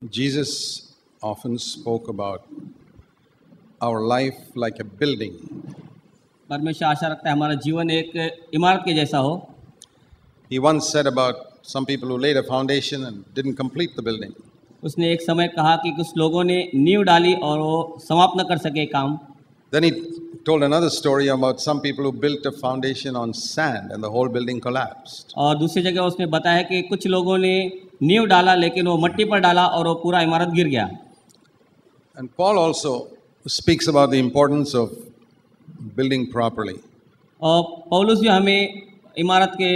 Jesus often spoke about our life like a building. परमेश्वर आशा रखता है हमारा जीवन एक इमारत के जैसा हो। He once said about some people who laid a foundation and didn't complete the building. उसने एक समय कहा कि कुछ लोगों ने नींव डाली और वो समाप्त न कर सके काम। Then he told another story about some people who built a foundation on sand and the whole building collapsed. और दूसरी जगह उसने बताया कि कुछ लोगों ने नींव डाला लेकिन वो मट्टी पर डाला और वो पूरा इमारत गिर गया। And Paul also speaks about the importance of building properly. और पौलुस भी हमें इमारत के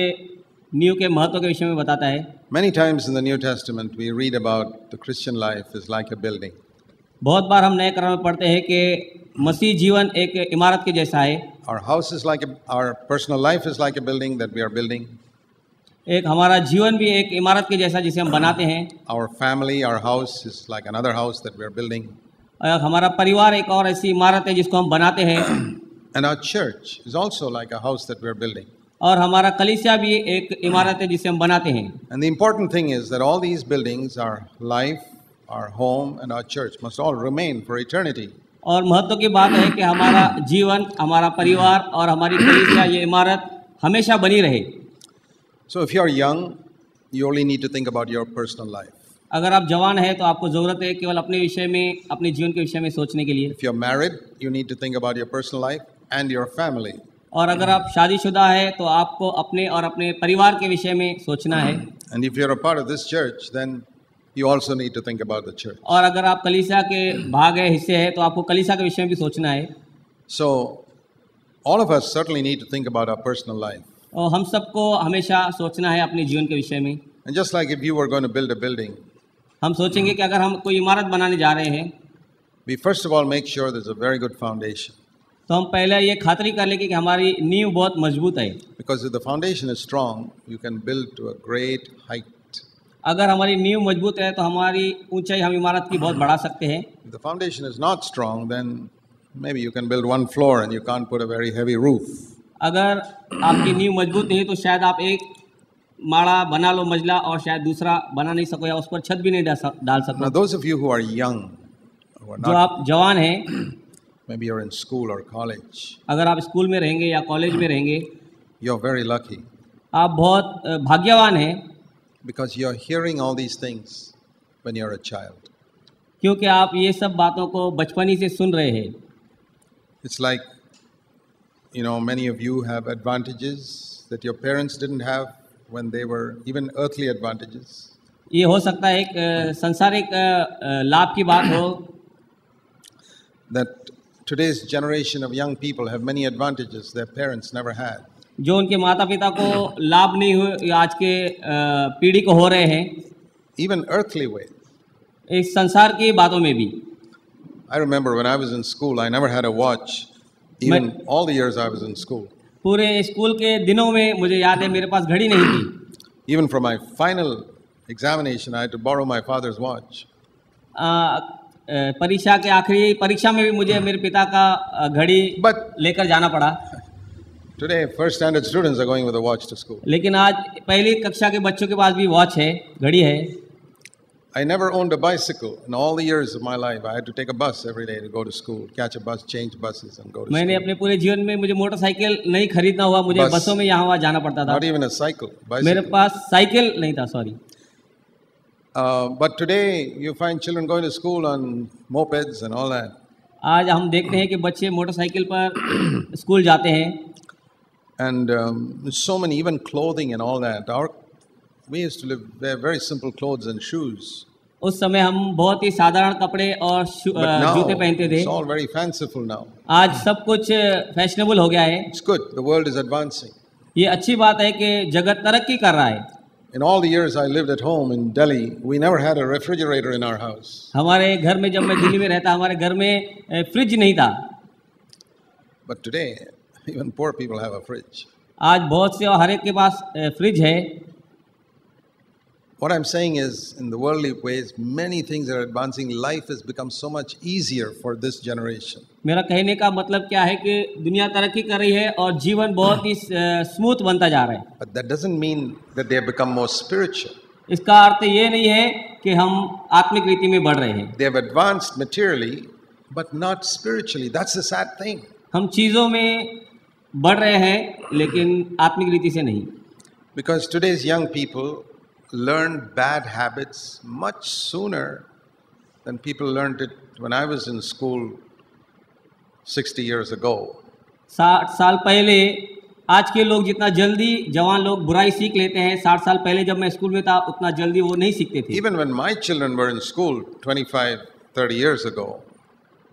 नींव के महत्व के विषय में बताता है। Many times in the New Testament we read about the Christian life is like a building. बहुत बार हम नए क्रम में पढ़ते हैं कि मसीह जीवन एक इमारत के जैसा है। Our personal life is like a building that we are building. एक हमारा जीवन भी एक इमारत के जैसा जिसे हम बनाते हैं। Our family, our house is like another house that we are building. हमारा परिवार एक और ऐसी इमारत है जिसको हम बनाते हैं। And our church is also like a house that we are building. और हमारा कलीसिया भी एक इमारत है जिसे हम बनाते हैं। And the important thing is that all these buildings, our life, our home and our church must all remain for eternity. और महत्व की बात है कि हमारा जीवन, हमारा परिवार और हमारी कलीसिया ये इमारत हमेशा बनी रहे। So if you are young, you only need to think about your personal life. अगर आप जवान हैं तो आपको ज़रूरत है केवल अपने विषय में, अपने जीवन के विषय में सोचने के लिए। If you are married, you need to think about your personal life and your family. और अगर आप शादीशुदा हैं तो आपको अपने और अपने परिवार के विषय में सोचना है। And if you are a part of this church, then you also need to think about the church. और अगर आप कलीसिया के भाग है, हिस्से हैं, तो आपको कलीसिया के विषय में भी सोचना है। So all of us certainly need to think about our personal life. और हम सबको हमेशा सोचना है अपने जीवन के विषय में। And just like if you were going to build a building, हम सोचेंगे कि अगर हम कोई इमारत बनाने जा रहे हैं we first of all make sure there's a very good foundation. तो हम पहले ये खातरी कर लेंगे कि हमारी नींव बहुत मजबूत है। Because if the foundation is strong, you can build to a great height. अगर हमारी नींव मजबूत है तो हमारी ऊंचाई हम इमारत की बहुत बढ़ा सकते हैं। If the foundation is not strong, then maybe you can build one floor and you can't put a very heavy roof. अगर आपकी नींव मजबूत नहीं तो शायद आप एक माड़ा बना लो मंजिला और शायद दूसरा बना नहीं सको या उस पर छत भी नहीं डाल सको। Now those of you who are young, who are जो not, आप जवान हैं, maybe you're in school or college, अगर आप स्कूल में रहेंगे या कॉलेज में रहेंगे, you're very lucky आप बहुत भाग्यवान हैं because you're hearing all these things when you're a child. क्योंकि आप ये सब बातों को बचपन ही से सुन रहे हैं। It's like, you know, many of you have advantages that your parents didn't have when they were even earthly advantages. ये हो सकता है एक संसारिक लाभ की बात हो। That today's generation of young people have many advantages their parents never had. जो उनके माता पिता को लाभ नहीं हुए आज के पीढ़ी को हो रहे हैं। Even earthly way. इस संसार की बातों में भी। I remember when I was in school, I never had a watch. Even all the years I was in school. पूरे स्कूल के दिनों में मुझे याद है मेरे पास घड़ी नहीं थी। Even for my final examination, I had to borrow my father's watch. परीक्षा के आखिरी परीक्षा में भी मुझे मेरे पिता का घड़ी लेकर जाना पड़ा। Today, first standard students are going with a watch to school. लेकिन आज पहली कक्षा के बच्चों के पास भी वॉच है, घड़ी है। I never owned a bicycle. In all the years of my life, I had to take a bus every day to go to school, catch a bus, change buses, and go to मैंने school. अपने पूरे जीवन में मुझे motorcycle नहीं खरीदना हुआ, मुझे बसों में यहाँ वहाँ जाना पड़ता था। Not even a cycle. Bicycle. मेरे पास साइकिल नहीं था, sorry. But today, you find children going to school on mopeds and all that. आज हम देखते हैं कि बच्चे मोटरसाइकिल पर स्कूल जाते हैं। And so many, even clothing and all that. We used to wear very simple clothes and shoes. उस समय हम बहुत ही साधारण कपड़े और जूते पहनते थे। It's all very fanciful now. आज सब कुछ फैशनेबल हो गया है। It's good. The world is advancing. ये अच्छी बात है कि जगत तरक्की कर रहा है। In all the years I lived at home in Delhi, we never had a refrigerator in our house. हमारे घर में जब मैं दिल्ली में रहता, हमारे घर में फ्रिज नहीं था। But today, even poor people have a fridge. आज बहुत से और हर एक के पास फ्रिज है। What I'm saying is, in the worldly ways, many things are advancing. Life has become so much easier for this generation. मेरा कहने का मतलब क्या है कि दुनिया तरक्की कर रही है और जीवन बहुत ही स्मूथ बनता जा रहा है। But that doesn't mean that they have become more spiritual. इसका अर्थ ये नहीं है कि हम आत्मिक रीति में बढ़ रहे हैं। They have advanced materially, but not spiritually. That's the sad thing. हम चीज़ों में बढ़ रहे हैं लेकिन आत्मिक रीति से नहीं। Because today's young people learn bad habits much sooner than people learned it when I was in school 60 years ago. 60 साल पहले आज के लोग जितना जल्दी जवान लोग बुराई सीख लेते हैं, 60 साल पहले जब मैं स्कूल में था उतना जल्दी वो नहीं सीखते थे। Even when my children were in school 25, 30 years ago,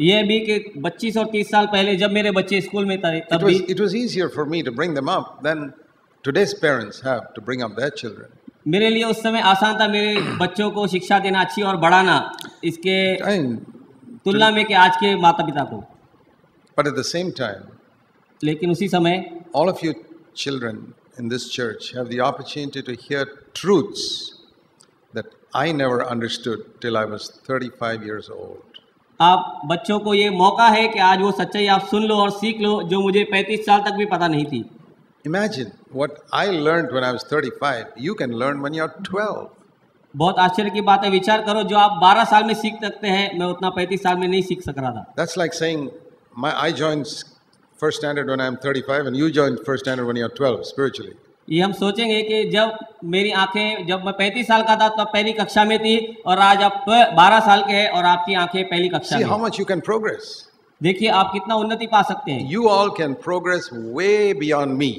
ये भी कि 25 और 30 साल पहले जब मेरे बच्चे स्कूल में थे तब भी it was easier for me to bring them up than today's parents have to bring up their children. मेरे लिए उस समय आसान था मेरे बच्चों को शिक्षा देना अच्छी और बढ़ाना, इसके तुलना में कि आज के माता पिता को। But at the same time, लेकिन उसी समय all of you children in this church have the opportunity to hear truths that I never understood till I was 35 years old. आप बच्चों को ये मौका है कि आज वो सच्चाई आप सुन लो और सीख लो जो मुझे 35 साल तक भी पता नहीं थी। Imagine what I learned when I was 35, you can learn when you're 12. बहुत आश्चर्य की बात है, विचार करो जो आप 12 साल में सीख सकते हैं मैं उतना 35 साल में नहीं सीख सक रहा था। That's like saying I joined first standard when I'm 35 and you joined first standard when you're 12 spiritually. ये हम सोचेंगे कि जब मेरी आंखें जब मैं 35 साल का था तब पहली कक्षा में थी और आज आप 12 साल के हैं और आपकी आंखें पहली कक्षा See में। how much you can progress. देखिए आप कितना उन्नति पा सकते हैं। You all can progress way beyond me,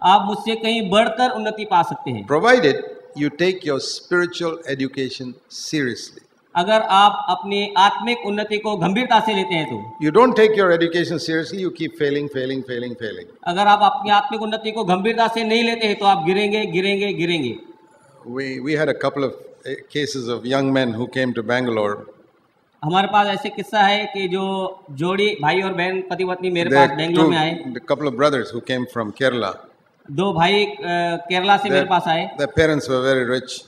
आप मुझसे कहीं बढ़कर उन्नति पा सकते हैं provided you take your spiritual education seriously. अगर आप अपनी आत्मिक उन्नति को गंभीरता से लेते हैं तो। You don't take your education seriously, you keep failing. अगर आप अपनी आत्मिक उन्नति को गंभीरता से नहीं लेते हैं तो आप गिरेंगे। We had a couple of cases of young men who came to Bangalore. हमारे पास ऐसे किस्सा है कि जो जोड़ी भाई और बहन पति पत्नी मेरे पास बेंगलोर में आए। A couple of brothers who came from Kerala. दो भाई केरला से मेरे पास आए। Their parents were very rich.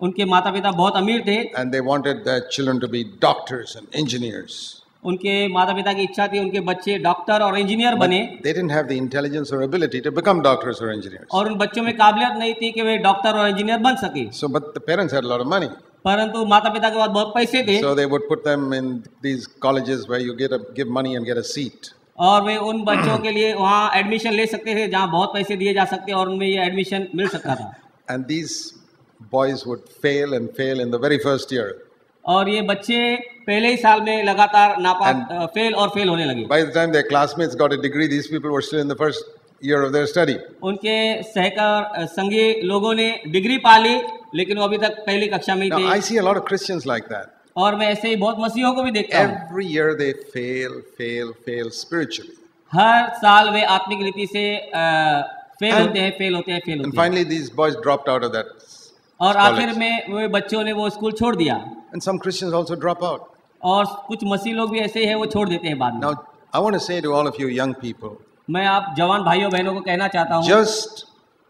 उनके माता पिता बहुत अमीर थे। And they wanted their children to be doctors and engineers. उनके माता पिता की इच्छा थी उनके बच्चे डॉक्टर और इंजीनियर बने। They didn't have the intelligence or ability to become doctors or engineers. और उन बच्चों में काबिलियत नहीं थी कि वे डॉक्टर और इंजीनियर बन सके। So, but the parents had a lot of money. परंतु माता पिता के पास बहुत पैसे थे। So they would put them in these colleges where you give money and get a seat. और वे उन बच्चों के लिए वहाँ एडमिशन ले सकते थे जहाँ बहुत पैसे दिए जा सकते और उनमें ये एडमिशन मिल सकता था। And these boys would fail in the very first year. और ये बच्चे पहले ही साल में लगातार फेल होने लगे। By the time their classmates got a degree, these people were still in the first year of their study. उनके सहकार संगी लोगों ने डिग्री पा ली लेकिन वो अभी तक पहली कक्षा में Now थे। I see a lot of Christians like that. और मैं ऐसे ही बहुत मसीहों को भी देखता हूँ। Every year they fail spiritually. हर साल वे आत्मिक रीति से फेल होते हैं। And finally these boys dropped out of that. और आखिर में वे बच्चों ने वो स्कूल छोड़ दिया। And some Christians also drop out. और कुछ मसीह लोग भी ऐसे हैं वो छोड़ देते हैं बाद में। Now I want to say to all of you young people, मैं आप जवान भाइयों बहनों को कहना चाहता हूँ, just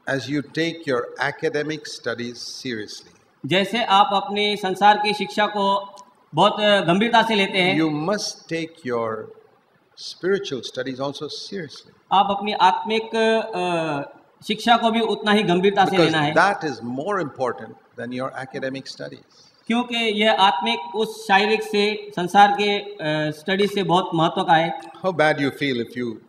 as you take your academic studies seriously, जैसे आप अपनी संसार की शिक्षा को बहुत गंभीरता से लेते हैं, you must take your spiritual studies also seriously. आप अपनी आत्मिक शिक्षा को भी उतना ही गंभीरता से Because लेना है, that is more important than your academic studies. क्योंकि यह आत्मिक उस शारीरिक से संसार के स्टडी से बहुत महत्व का है। How bad you feel if you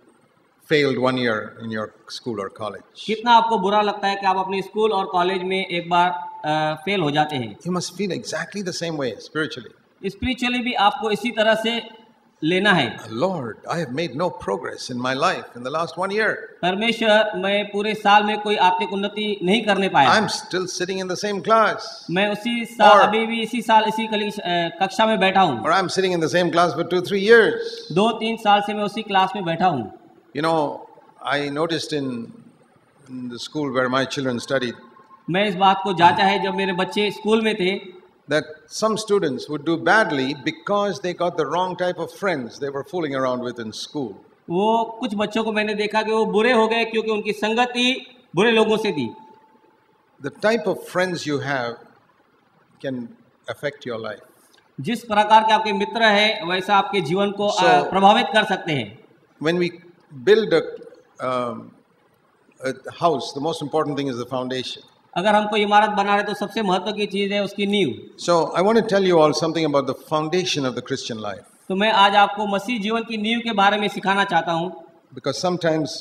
failed one year in your school or college? कितना आपको बुरा लगता है कि आप अपने स्कूल और कॉलेज में एक बार फेल हो जाते हैं। You must feel exactly the same way spiritually. Spiritually भी आपको इसी तरह से लेना है। Lord, I have made no progress in my life in the last 1 year. परमेश्वर, मैं पूरे साल में कोई आत्मिक उन्नति नहीं करने पाया। I'm still sitting in the same class. मैं उसी साल अभी भी इसी साल इसी कक्षा में बैठा हूँ। Or I'm sitting in the same class for 2-3 years. 2-3 साल से मैं उसी क्लास में बैठा हूँ। You know, I noticed in the school where my children studied मैं इस बात को जांचा है जब मेरे बच्चे स्कूल में थे that some students would do badly because they got the wrong type of friends they were fooling around with in school. वो कुछ बच्चों को मैंने देखा कि वो बुरे हो गए क्योंकि उनकी संगति बुरे लोगों से थी। The type of friends you have can affect your life. जिस प्रकार के आपके मित्र हैं वैसा आपके जीवन को प्रभावित कर सकते हैं। When we build a house, the most important thing is the foundation. अगर हम कोई इमारत बना रहे तो सबसे महत्व की चीज़ है उसकी नींव। So I want to tell you all something about the foundation of the Christian life, तो मैं आज आपको मसीह जीवन की नींव के बारे में सिखाना चाहता हूँ, because sometimes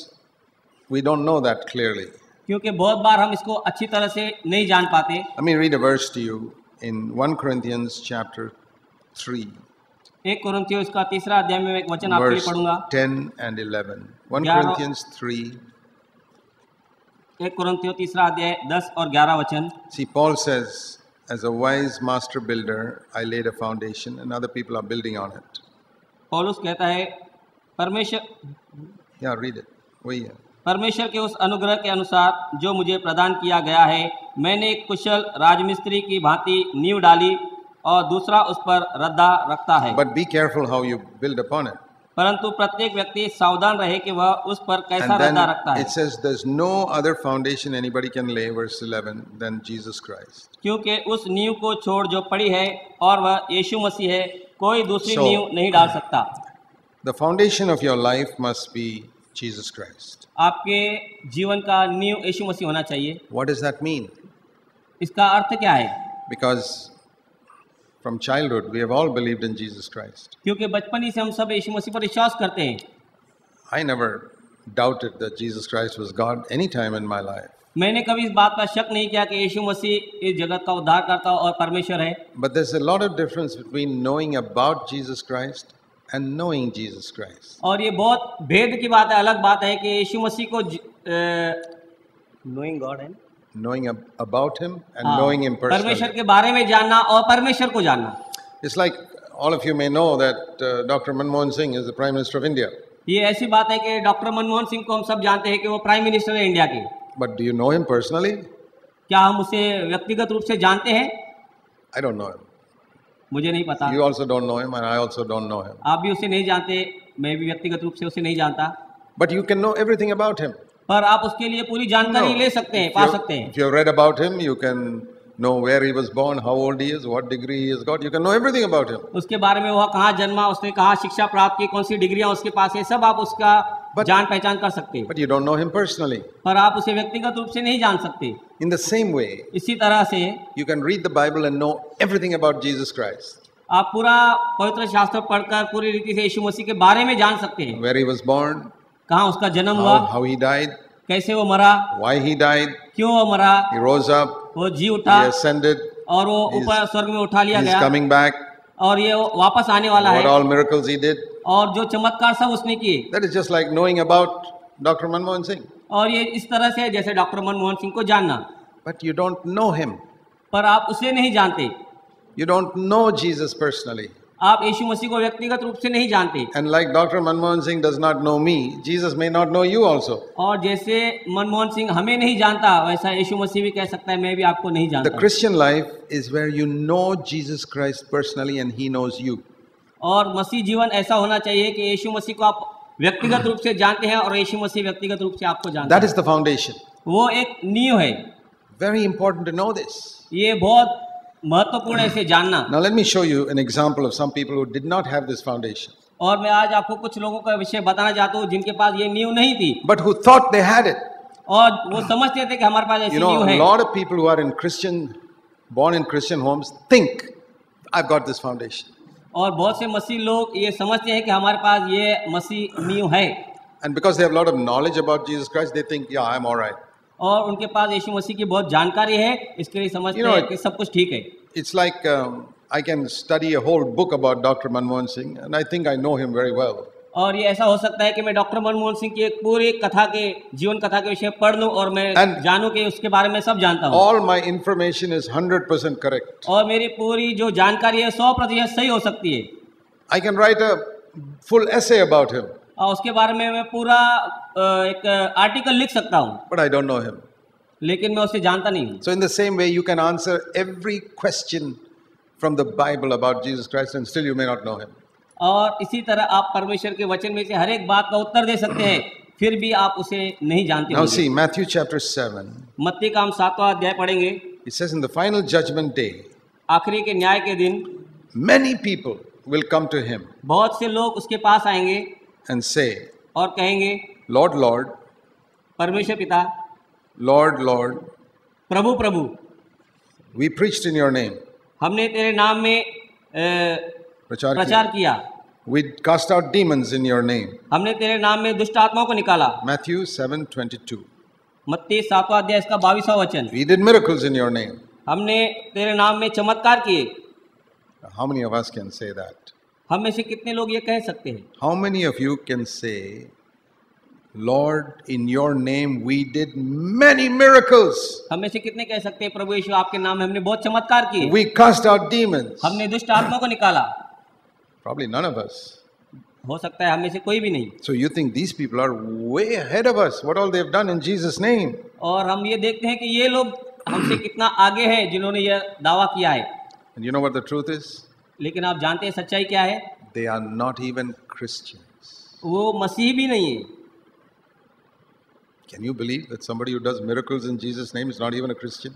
we don't know that clearly. क्योंकि बहुत बार हम इसको अच्छी तरह से नहीं जान पाते। Let me read a verse to you in 1 Corinthians chapter 3, 1 कुरिन्थियों इसका 3रा अध्याय में एक वचन आपके लिए verse पढ़ूंगा। 10 and 11. 1 11 Corinthians 3. 1 कुरिन्थियों 3रा अध्याय 10 और 11 वचन। See, Paul says, as a wise master builder, I laid a foundation and other people are building on it. पौलुस कहता है परमेश्वर Yeah, read it. वही है. परमेश्वर के उस अनुग्रह के अनुसार जो मुझे प्रदान किया गया है, मैंने एक कुशल राजमिस्त्री की भांति नींव डाली और दूसरा उस पर रद्दा रखता है। But be careful how you build upon it. परंतु प्रत्येक व्यक्ति सावधान रहे कि वह उस पर कैसा And then रद्दा रखता है, it says there's no other foundation anybody can lay, verse 11, than Jesus Christ. क्योंकि उस नींव को छोड़ जो पड़ी है और वह यीशु मसीह है, कोई दूसरी So- नींव नहीं डाल सकता। The foundation of your life must be Jesus Christ. आपके जीवन का नींव यीशु मसीह होना चाहिए। What does that mean? इसका अर्थ क्या है? Because from childhood we have all believed in Jesus Christ. क्योंकि बचपन ही से हम सब यीशु मसीह पर विश्वास करते हैं। I never doubted that Jesus Christ was God any time in my life. मैंने कभी इस बात का शक नहीं किया कि यीशु मसीह इस जगत का उद्धारकर्ता और परमेश्वर है। But there's a lot of difference between knowing about Jesus Christ and knowing Jesus Christ. और ये बहुत भेद की बात है, अलग बात है कि यीशु मसीह को नोइंग गॉड है, Knowing about Him and हाँ, knowing Him परमेश्वर personally. के बारे में जानना और परमेश्वर को जानना। It's like all of you may know that Dr. Manmohan Singh is the Prime Minister of India. ये ऐसी बात है कि डॉक्टर मनमोहन सिंह को हम सब जानते हैं कि वो प्राइम मिनिस्टर है इंडिया के। But do you know him personally? क्या हम उसे व्यक्तिगत रूप से जानते हैं? I don't know him. मुझे नहीं पता। You also don't know him, and I also don't know him. आप भी उसे नहीं जानते, मैं भी व्यक्तिगत रूप से उसे नहीं जानता। But you can know everything about him. पर आप उसके लिए पूरी जानकारी ले सकते हैं, पा सकते हैं। If you have read about him, you can know where he was born, how old he is, what degree he has got. You can know everything about him. उसके बारे में वह कहाँ जन्मा, उसने कहाँ शिक्षा प्राप्त की, कौन सी डिग्रियां उसके पास है, सब आप उसका जान पहचान कर सकते हैं। But you don't know him personally. पर आप उसे व्यक्तिगत रूप से नहीं जान सकते। In the same way, इसी तरह से you can read the Bible and know everything about Jesus Christ. आप पूरा पवित्र शास्त्र पढ़कर पूरी रीति से यीशु मसीह के बारे में जान सकते हैं। Where he was born, कहाँ उसका जन्म हुआ, how he died, कैसे वो मरा, why he died, क्यों वो मरा, he rose up, वो जी he उठा ascended, और वो ऊपर स्वर्ग में उठा लिया he's गया coming back, और ये वापस आने वाला what है all miracles he did. और जो चमत्कार सब उसने किए। That is just like knowing about Dr. Manmohan Singh. और ये इस तरह से है जैसे डॉक्टर मनमोहन सिंह को जानना, But you don't know him. पर आप उसे नहीं जानते। You don't know Jesus personally. आप यीशु मसीह को व्यक्तिगत रूप से नहीं जानते। And like Dr. Manmohan Singh does not know me, Jesus may not know you also. और जैसे मनमोहन सिंह हमें नहीं जानता, वैसा यीशु मसीह भी कह सकता है मैं भी आपको नहीं The जानता। Christian life is where you know Jesus Christ personally and he knows you. और मसीह जीवन ऐसा होना चाहिए कि यीशु मसीह को आप व्यक्तिगत रूप से जानते हैं और यीशु मसीह व्यक्तिगत रूप से आपको जानता That है। is the foundation. वो एक नींव है। Very important to know this. ये बहुत महत्वपूर्ण है इसे जानना। Now let me show you an example of some people who did not have this foundation, और मैं आज आपको कुछ लोगों का विषय बताना चाहता हूँ जिनके पास ये नींव नहीं थी but who thought they had it. और वो समझते थे कि हमारे पास ऐसी You know, नींव a है। lot of people who are born in Christian homes think, I've got this foundation. और बहुत से मसीह लोग ये समझते हैं कि हमारे पास ये मसीह नींव है And because they have a lot of knowledge about Jesus Christ, they think, yeah, I'm all right. और उनके पास यीशु मसीह की बहुत जानकारी है, इसके लिए समझते You know, हैं कि सब कुछ ठीक है। It's like I can study a whole book about Dr. Manmohan Singh, and I think I know him very well. और ये ऐसा हो सकता है कि मैं डॉक्टर मनमोहन सिंह की एक पूरी कथा के जीवन कथा के विषय पढ़ लूं और मैं And जानूं कि उसके बारे में सब जानता हूं। All my information is 100% correct. और मेरी पूरी जो जानकारी है 100% सही हो सकती है I can write a full essay about him, और उसके बारे में मैं पूरा एक आर्टिकल लिख सकता हूं, but I don't know him. लेकिन मैं उसे जानता नहीं हूं। So in the same way, you can answer every question from the Bible about Jesus Christ, and still you may not know him. और इसी तरह आप परमेश्वर के वचन में से हर एक बात का उत्तर दे सकते हैं, फिर भी आप उसे नहीं जानते Now होंगे। see, Matthew chapter 7, मत्ती का हम 7वां अध्याय पढ़ेंगे। it says in the final judgment day, आखिरी के न्याय के दिन many people will come to him बहुत से लोग उसके पास आएंगे and say, और कहेंगे, Lord, Lord, परमेश्वर पिता, Lord, Lord, Prabhu Prabhu, We preached in your name. हमने तेरे नाम में प्रचार प्रचार किया. किया, We cast out demons in your name. हमने तेरे नाम में दुष्ट आत्माओं को निकाला। Matthew 7:22. मत्ती 7वां अध्याय इसका 22वां वचन। We did miracles in your name. हमने तेरे नाम में चमत्कार किए। How many of us can say that? हम में से कितने लोग ये कह सकते हैं? How many of you can say, Lord, in your name we did many miracles. हम में से कितने कह सकते हैं, प्रभु यीशु आपके नाम में हमने बहुत चमत्कार किए, We cast out demons. हमने दुष्ट आत्माओं को निकाला? Probably none of us. हो सकता है हम में से कोई भी नहीं। So you think these people are way ahead of us, what all they've done in Jesus' name. और हम ये देखते हैं कि ये लोग हमसे कितना आगे हैं जिन्होंने ये दावा किया है। And you know what the truth is? लेकिन आप जानते हैं सच्चाई क्या है? They are not even Christians. वो मसीह भी नहीं है। Can you believe that somebody who does miracles in Jesus' name is not even a Christian?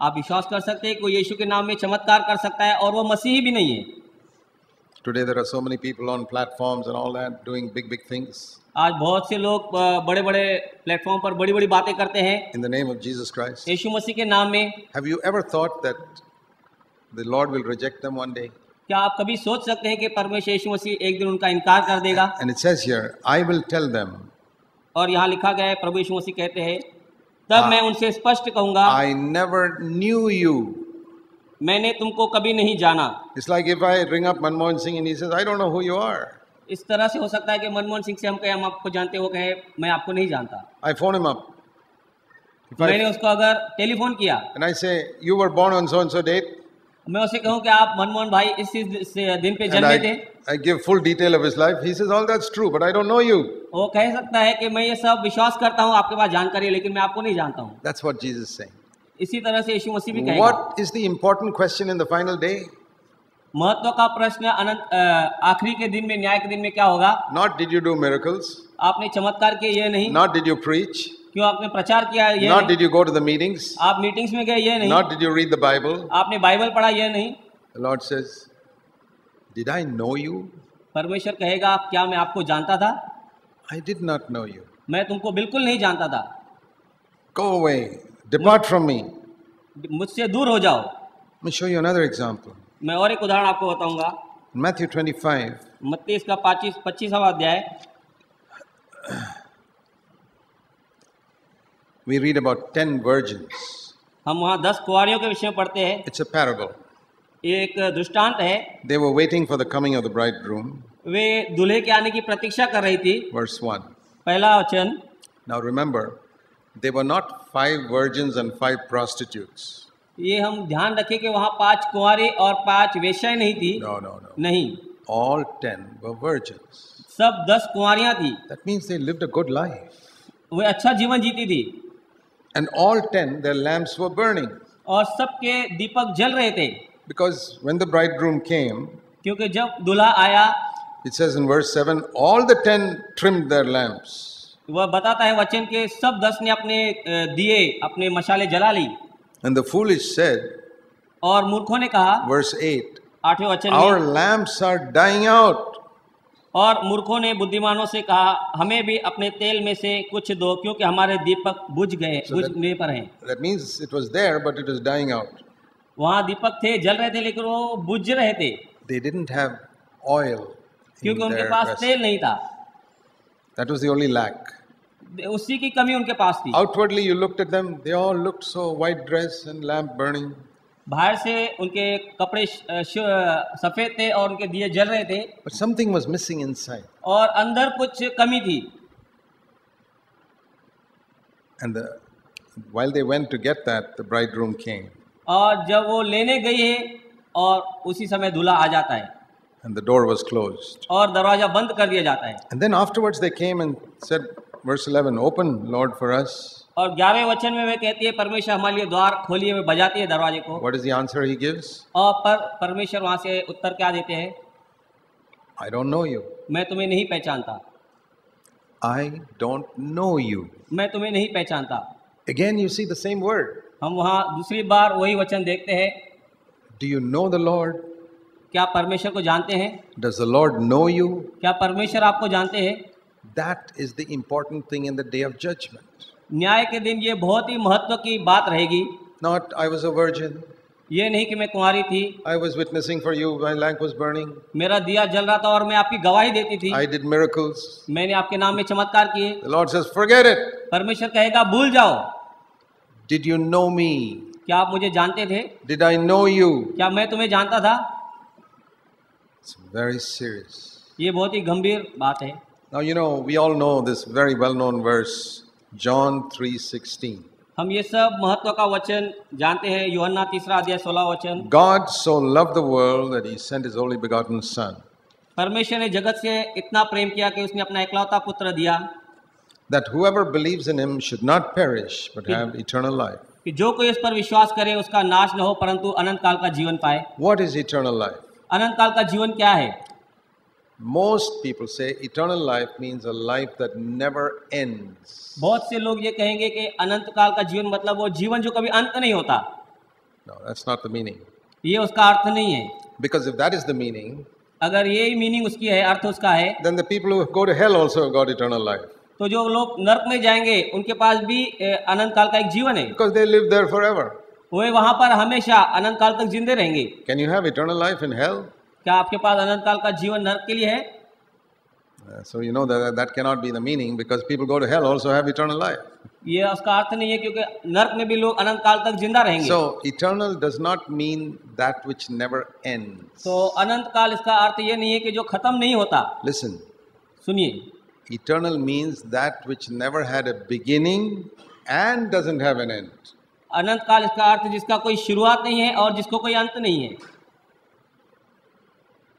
आप विश्वास कर सकते हैं कोई यीशु के नाम में चमत्कार कर सकता है और वो मसीही भी नहीं है। Today there are so many people on platforms and all that doing big things आज बहुत से लोग बड़े बड़े प्लेटफॉर्म पर बड़ी बड़ी बातें करते हैं in the name of Jesus Christ. यीशु मसीह के नाम में। Have you ever thought that the Lord will reject them one day? क्या आप कभी सोच सकते हैं कि परमेश्वर यीशु मसीह एक दिन उनका इनकार कर देगा? And it says here, I will tell them, और यहाँ लिखा गया है, प्रभु यीशु मसीह कहते हैं, तब मैं उनसे स्पष्ट कहूंगा, I never knew you. मैंने तुमको कभी नहीं जाना। It's like if I ring up Manmohan Singh and he says, I don't know who you are. इस तरह से हो सकता है कि मनमोहन सिंह से हम कहें हम आपको जानते हो, कहे मैं आपको नहीं जानता। I phone him up. If मैंने I, उसको अगर टेलीफोन किया, and I say, you were born on so and so date, मैं उसे कहूँ कि आप मनमोहन भाई इस दिन पे and जन्मे थे, I give full detail of his life, he says, all that's true, but I don't know you. वो कह सकता है कि मैं ये सब विश्वास करता हूँ, आपके पास जानकारी है, लेकिन मैं आपको नहीं जानता हूँ। That's what Jesus is saying. इसी तरह से यीशु मसीह भी कहेगा। What is the important question in the final day? महत्व का प्रश्न अनंत आखिरी के दिन में, न्याय के दिन में क्या होगा? Not did you do miracles, आपने चमत्कार किए ये नहीं, not did you preach, क्यों आपने प्रचार किया ये not नहीं, did you go to the meetings, आप मीटिंग्स में गए ये नहीं, not did you read the Bible. आपने बाइबल पढ़ा ये नहीं। The Lord says, did I know you? परमेश्वर कहेगा, क्या मैं आपको जानता था? I did not know you. मैं तुमको बिल्कुल नहीं जानता था, Go away, depart from me. मुझसे दूर हो जाओ। Let me show you another example. मैं और एक उदाहरण आपको बताऊंगा। In Matthew 25, मत्ती इसका 25वां अध्याय, we read about 10 virgins. हम वहाँ 10 कुंवारियों के विषय में पढ़ते हैं। It's a parable. ये एक दृष्टांत है। They were waiting for the coming of the bridegroom. वे दूल्हे के आने की प्रतीक्षा कर रही थी। Verse 1. पहला वचन। Now remember, they were not 5 virgins and 5 prostitutes. ये हम ध्यान रखें कि वहाँ 5 कुंवारी और 5 वेश्याएं नहीं थी। No. नहीं, All 10 were virgins. सब 10 कुंवारियां थी। That means they lived a good life. वे अच्छा जीवन जीती थी। And all 10, their lamps were burning. और सबके दीपक जल रहे थे। Because when the bridegroom came, क्योंकि जब दूल्हा आया, it says in verse 7, all the 10 trimmed their lamps. वह बताता है वचन के सब 10 ने अपने दिए, अपने मशाले जला ली। And the foolish said, और मूर्खों ने कहा, verse 8, 8वें वचन our में, lamps are dying out. और मूर्खों ने बुद्धिमानों से कहा, हमें भी अपने तेल में से कुछ दो, क्योंकि हमारे दीपक बुझने पर हैं। That means it was there, but it was dying out. वहाँ दीपक थे, जल रहे थे, लेकिन वो बुझ रहे थे, They didn't have oil in क्योंकि उनके their पास vessel. तेल नहीं था। That was the only lack. उसी की कमी उनके पास थी। Outwardly, you looked at them, they all looked so white dress and lamp burning. बाहर से उनके कपड़े सफेद थे और उनके दिए जल रहे थे, But something was missing inside. और अंदर कुछ कमी थी। And while they went to get that, the bridegroom came. और जब वो लेने गई है, और उसी समय दूल्हा आ जाता है, And the door was closed. और दरवाजा बंद कर दिया जाता है। And then afterwards they came and said, verse 11, open, Lord, for us. और 11वें वचन में वे कहती है, परमेश्वर हमारे लिए द्वार खोलिए, वे बजाती है दरवाजे को। What is the answer he gives? और परमेश्वर वहाँ से उत्तर क्या देते हैं? I don't know you. मैं तुम्हें नहीं पहचानता। I don't know you. मैं तुम्हें नहीं पहचानता। Again you see the same word. हम वहाँ दूसरी बार वही वचन देखते हैं। Do you know the Lord? क्या परमेश्वर को जानते हैं? Does the Lord know you? क्या परमेश्वर आपको जानते हैं? That is the important thing in the day of judgment. न्याय के दिन ये बहुत ही महत्व की बात रहेगी। Not I was a virgin. ये नहीं कि मैं कुंवारी थी, I was witnessing for you. My lamp was burning. मेरा दिया जल रहा था और मैं आपकी गवाही देती थी, I did miracles. मैंने आपके नाम में चमत्कार किए। The Lord says, forget it. परमेश्वर कहेगा भूल जाओ। Did you know me? क्या आप मुझे जानते थे? Did I know you? क्या मैं तुम्हें जानता था? It's very serious. ये बहुत ही गंभीर बात है। Now, you know, we all know this very well-known verse, John 3:16. हम ये सब महत्व का वचन जानते हैं, यूहन्ना 3:16 God so loved the world that he sent his only begotten Son, परमेश्वर ने जगत से इतना प्रेम किया कि उसने अपना इकलौता पुत्र दिया, that whoever believes in him should not perish but have eternal life. कि जो कोई इस पर विश्वास करे उसका नाश न हो परंतु अनंत काल का जीवन पाए। What is eternal life? अनंत काल का जीवन क्या है? Most people say eternal life means a life that never ends. बहुत से लोग ये कहेंगे कि अनंत काल का जीवन मतलब वो जीवन जो कभी अंत नहीं होता। No, that's not the meaning. ये उसका अर्थ नहीं है। Because if that is the meaning, अगर ये मीनिंग उसकी है, अर्थ उसका है, then the people who go to hell also have got eternal life. तो जो लोग नरक में जाएंगे उनके पास भी अनंत काल का एक जीवन है, Because they live there forever. वे वहां पर हमेशा अनंत काल तक जिंदे रहेंगे। Can you have eternal life in hell? क्या आपके पास अनंत काल का जीवन नरक के लिए है? So you know that cannot be the meaning, because people go to hell also have eternal life. ये उसका अर्थ नहीं है, क्योंकि नरक में भी लोग अनंत काल तक जिंदा रहेंगे। So eternal does not mean that which never ends. तो अनंत काल इसका अर्थ ये नहीं है कि जो खत्म नहीं होता। Listen, सुनिए, eternal means that which never had a beginning and doesn't have an end. अनंत काल इसका अर्थ जिसका कोई शुरुआत नहीं है और जिसको कोई अंत नहीं है।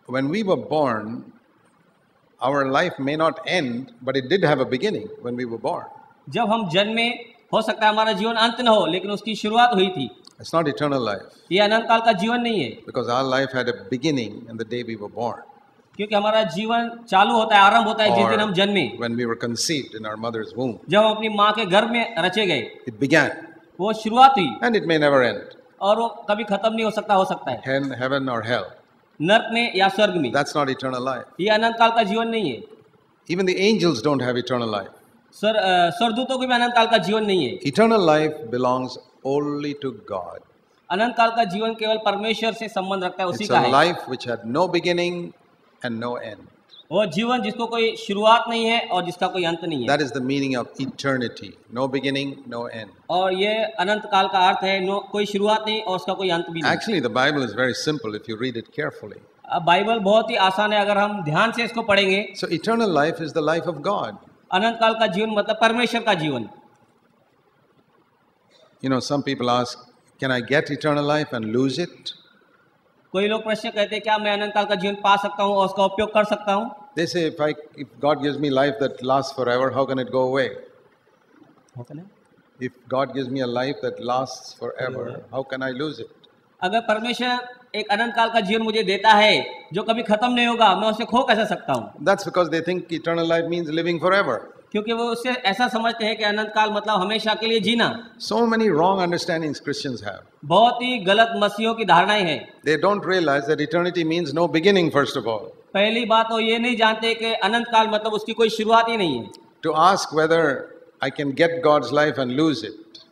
When we were born, our life may not end, but it did have a beginning when we were born. जब हम जन्मे, हो सकता है हमारा जीवन अंत न हो, लेकिन उसकी शुरुआत हुई थी। It's not eternal life, ये अनंत काल का जीवन नहीं है, because our life had a beginning in the day we were born, क्योंकि हमारा जीवन चालू होता है, आरंभ होता है जिस दिन हम जन्मे, when we were conceived in our mother's womb. जब हम अपनी माँ के गर्भ में रचे गए, It began, वो शुरुआत हुई and it may never end. और वो कभी खत्म नहीं हो सकता है, Heaven or hell. नरक में या स्वर्ग में। That's not eternal life. ये अनंत काल का जीवन नहीं है। Even the angels don't have eternal life. स्वर्गदूतों को भी अनंत काल का जीवन नहीं है। Eternal life belongs only to God. अनंत काल का जीवन केवल परमेश्वर से संबंध रखता है, उसी It's का a है। life which had no beginning and no end. वो जीवन जिसको कोई शुरुआत नहीं है और जिसका कोई अंत नहीं है। That is the meaning of eternity. No beginning, no end. और ये अनंत काल का अर्थ है, कोई शुरुआत नहीं और उसका कोई अंत भी नहीं। Actually, the Bible is very simple if you read it carefully. अब बाइबल बहुत ही आसान है अगर हम ध्यान से इसको पढ़ेंगे। So eternal life is the life of God. अनंत काल का जीवन मतलब परमेश्वर का जीवन। You know, some people ask, can I get eternal life and lose it? कोई लोग प्रश्न कहते हैं क्या मैं अनंत काल का जीवन पा सकता हूँ और उसका उपयोग कर सकता हूँ? They say, if God gives me life that lasts forever, how can it go away? If God gives me a life that lasts forever, how can I lose it? अगर परमेश्वर एक अनंत काल का जीवन मुझे देता है जो कभी खत्म नहीं होगा, मैं उसे खो कैसे सकता हूँ? That's because they think eternal life means living forever. क्योंकि वो उससे ऐसा समझते हैं कि अनंत काल मतलब हमेशा के लिए जीना। So many wrong understandings Christians have. बहुत ही गलत मसीहों की धारणाएं हैं। They don't realize that eternity means no beginning, first of all. पहली बात तो ये नहीं जानते कि अनंत काल मतलब उसकी कोई शुरुआत ही नहीं है। To ask whether I can get God's life and lose it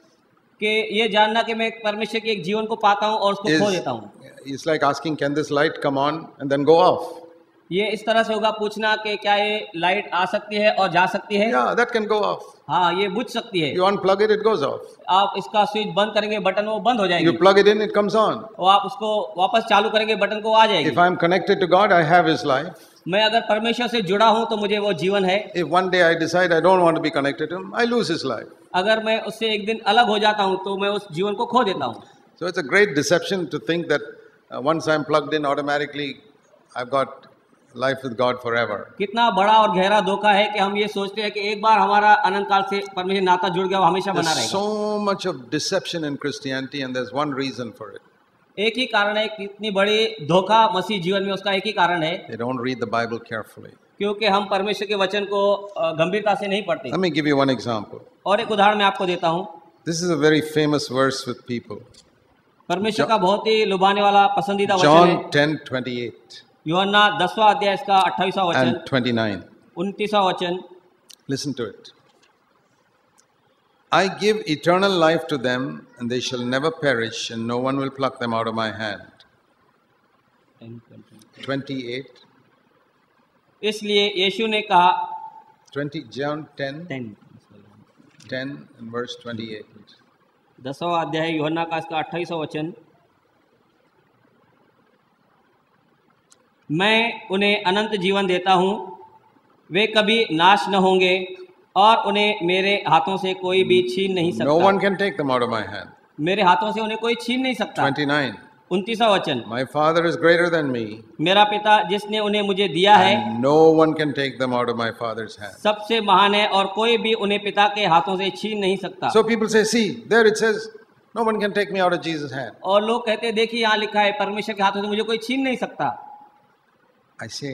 कि ये जानना कि मैं परमेश्वर के एक जीवन को पाता हूँ और उसको खो देता हूँ। It's like asking, can this light come on and then go off? ये इस तरह से होगा पूछना कि क्या ये लाइट आ सकती है और जा सकती है? Yeah, that can go off. हाँ, ये बुझ सकती है। You unplug it, it goes off. आप इसका स्विच बंद करेंगे, बटन वो बंद हो जाएगी। You plug it in, it comes on. और आप उसको वापस चालू करेंगे, बटन को आ जाएगी। If I'm connected to God, I have His life. मैं अगर परमेश्वर से जुड़ा हूँ तो मुझे वो जीवन है। If one day I decide I don't want to be connected to Him, I lose His life. अगर मैं उससे एक दिन अलग हो जाता हूँ तो मैं उस जीवन को खो देता हूँ। So it's a great deception to think that once I'm plugged in, automatically I've got life with God forever. कितना बड़ा और गहरा धोखा है कि हम ये सोचते हैं कि एक बार हमारा अनंत काल से परमेश्वर नाता जुड़ गया, वो हमेशा बना There's रहेगा। so much of deception in Christianity, and there's one reason for it. एक ही कारण है, कितनी बड़ी धोखा मसीह जीवन में, उसका एक ही कारण है, They don't read the Bible carefully. क्योंकि हम परमेश्वर के वचन को गंभीरता से नहीं पढ़ते। Let me give you one example. और एक उदाहरण मैं आपको देता हूँ। This is a very famous verse with people. परमेश्वर का बहुत ही लुभाने वाला पसंदीदा वचन John है। 10:28 यूहन्ना 10वां अध्याय इसका 28वां वचन, and 29. 29वां वचन। Listen to it. I give eternal life to them, and they shall never perish, and no one will pluck them out of my hand. 28. इसलिए यीशु ने कहा 20, John 10 and verse 28. 10वां अध्याय यूहन्ना का इसका 28वां वचन, मैं उन्हें अनंत जीवन देता हूँ, वे कभी नाश न होंगे और उन्हें मेरे हाथों से कोई भी छीन नहीं सकता। No one can take them out of my hand. मेरे हाथों से उन्हें कोई छीन नहीं सकता। 29. 29वां वचन, My Father is greater than me. मेरा पिता जिसने उन्हें मुझे दिया है And no one can take them out of my Father's hand. सबसे महान है और कोई भी उन्हें पिता के हाथों से छीन नहीं सकता। So people say, see, there it says, no one can take me out of Jesus' hand. और लोग कहते हैं देखिए यहाँ लिखा है परमेश्वर के हाथों से मुझे कोई छीन नहीं सकता। I say,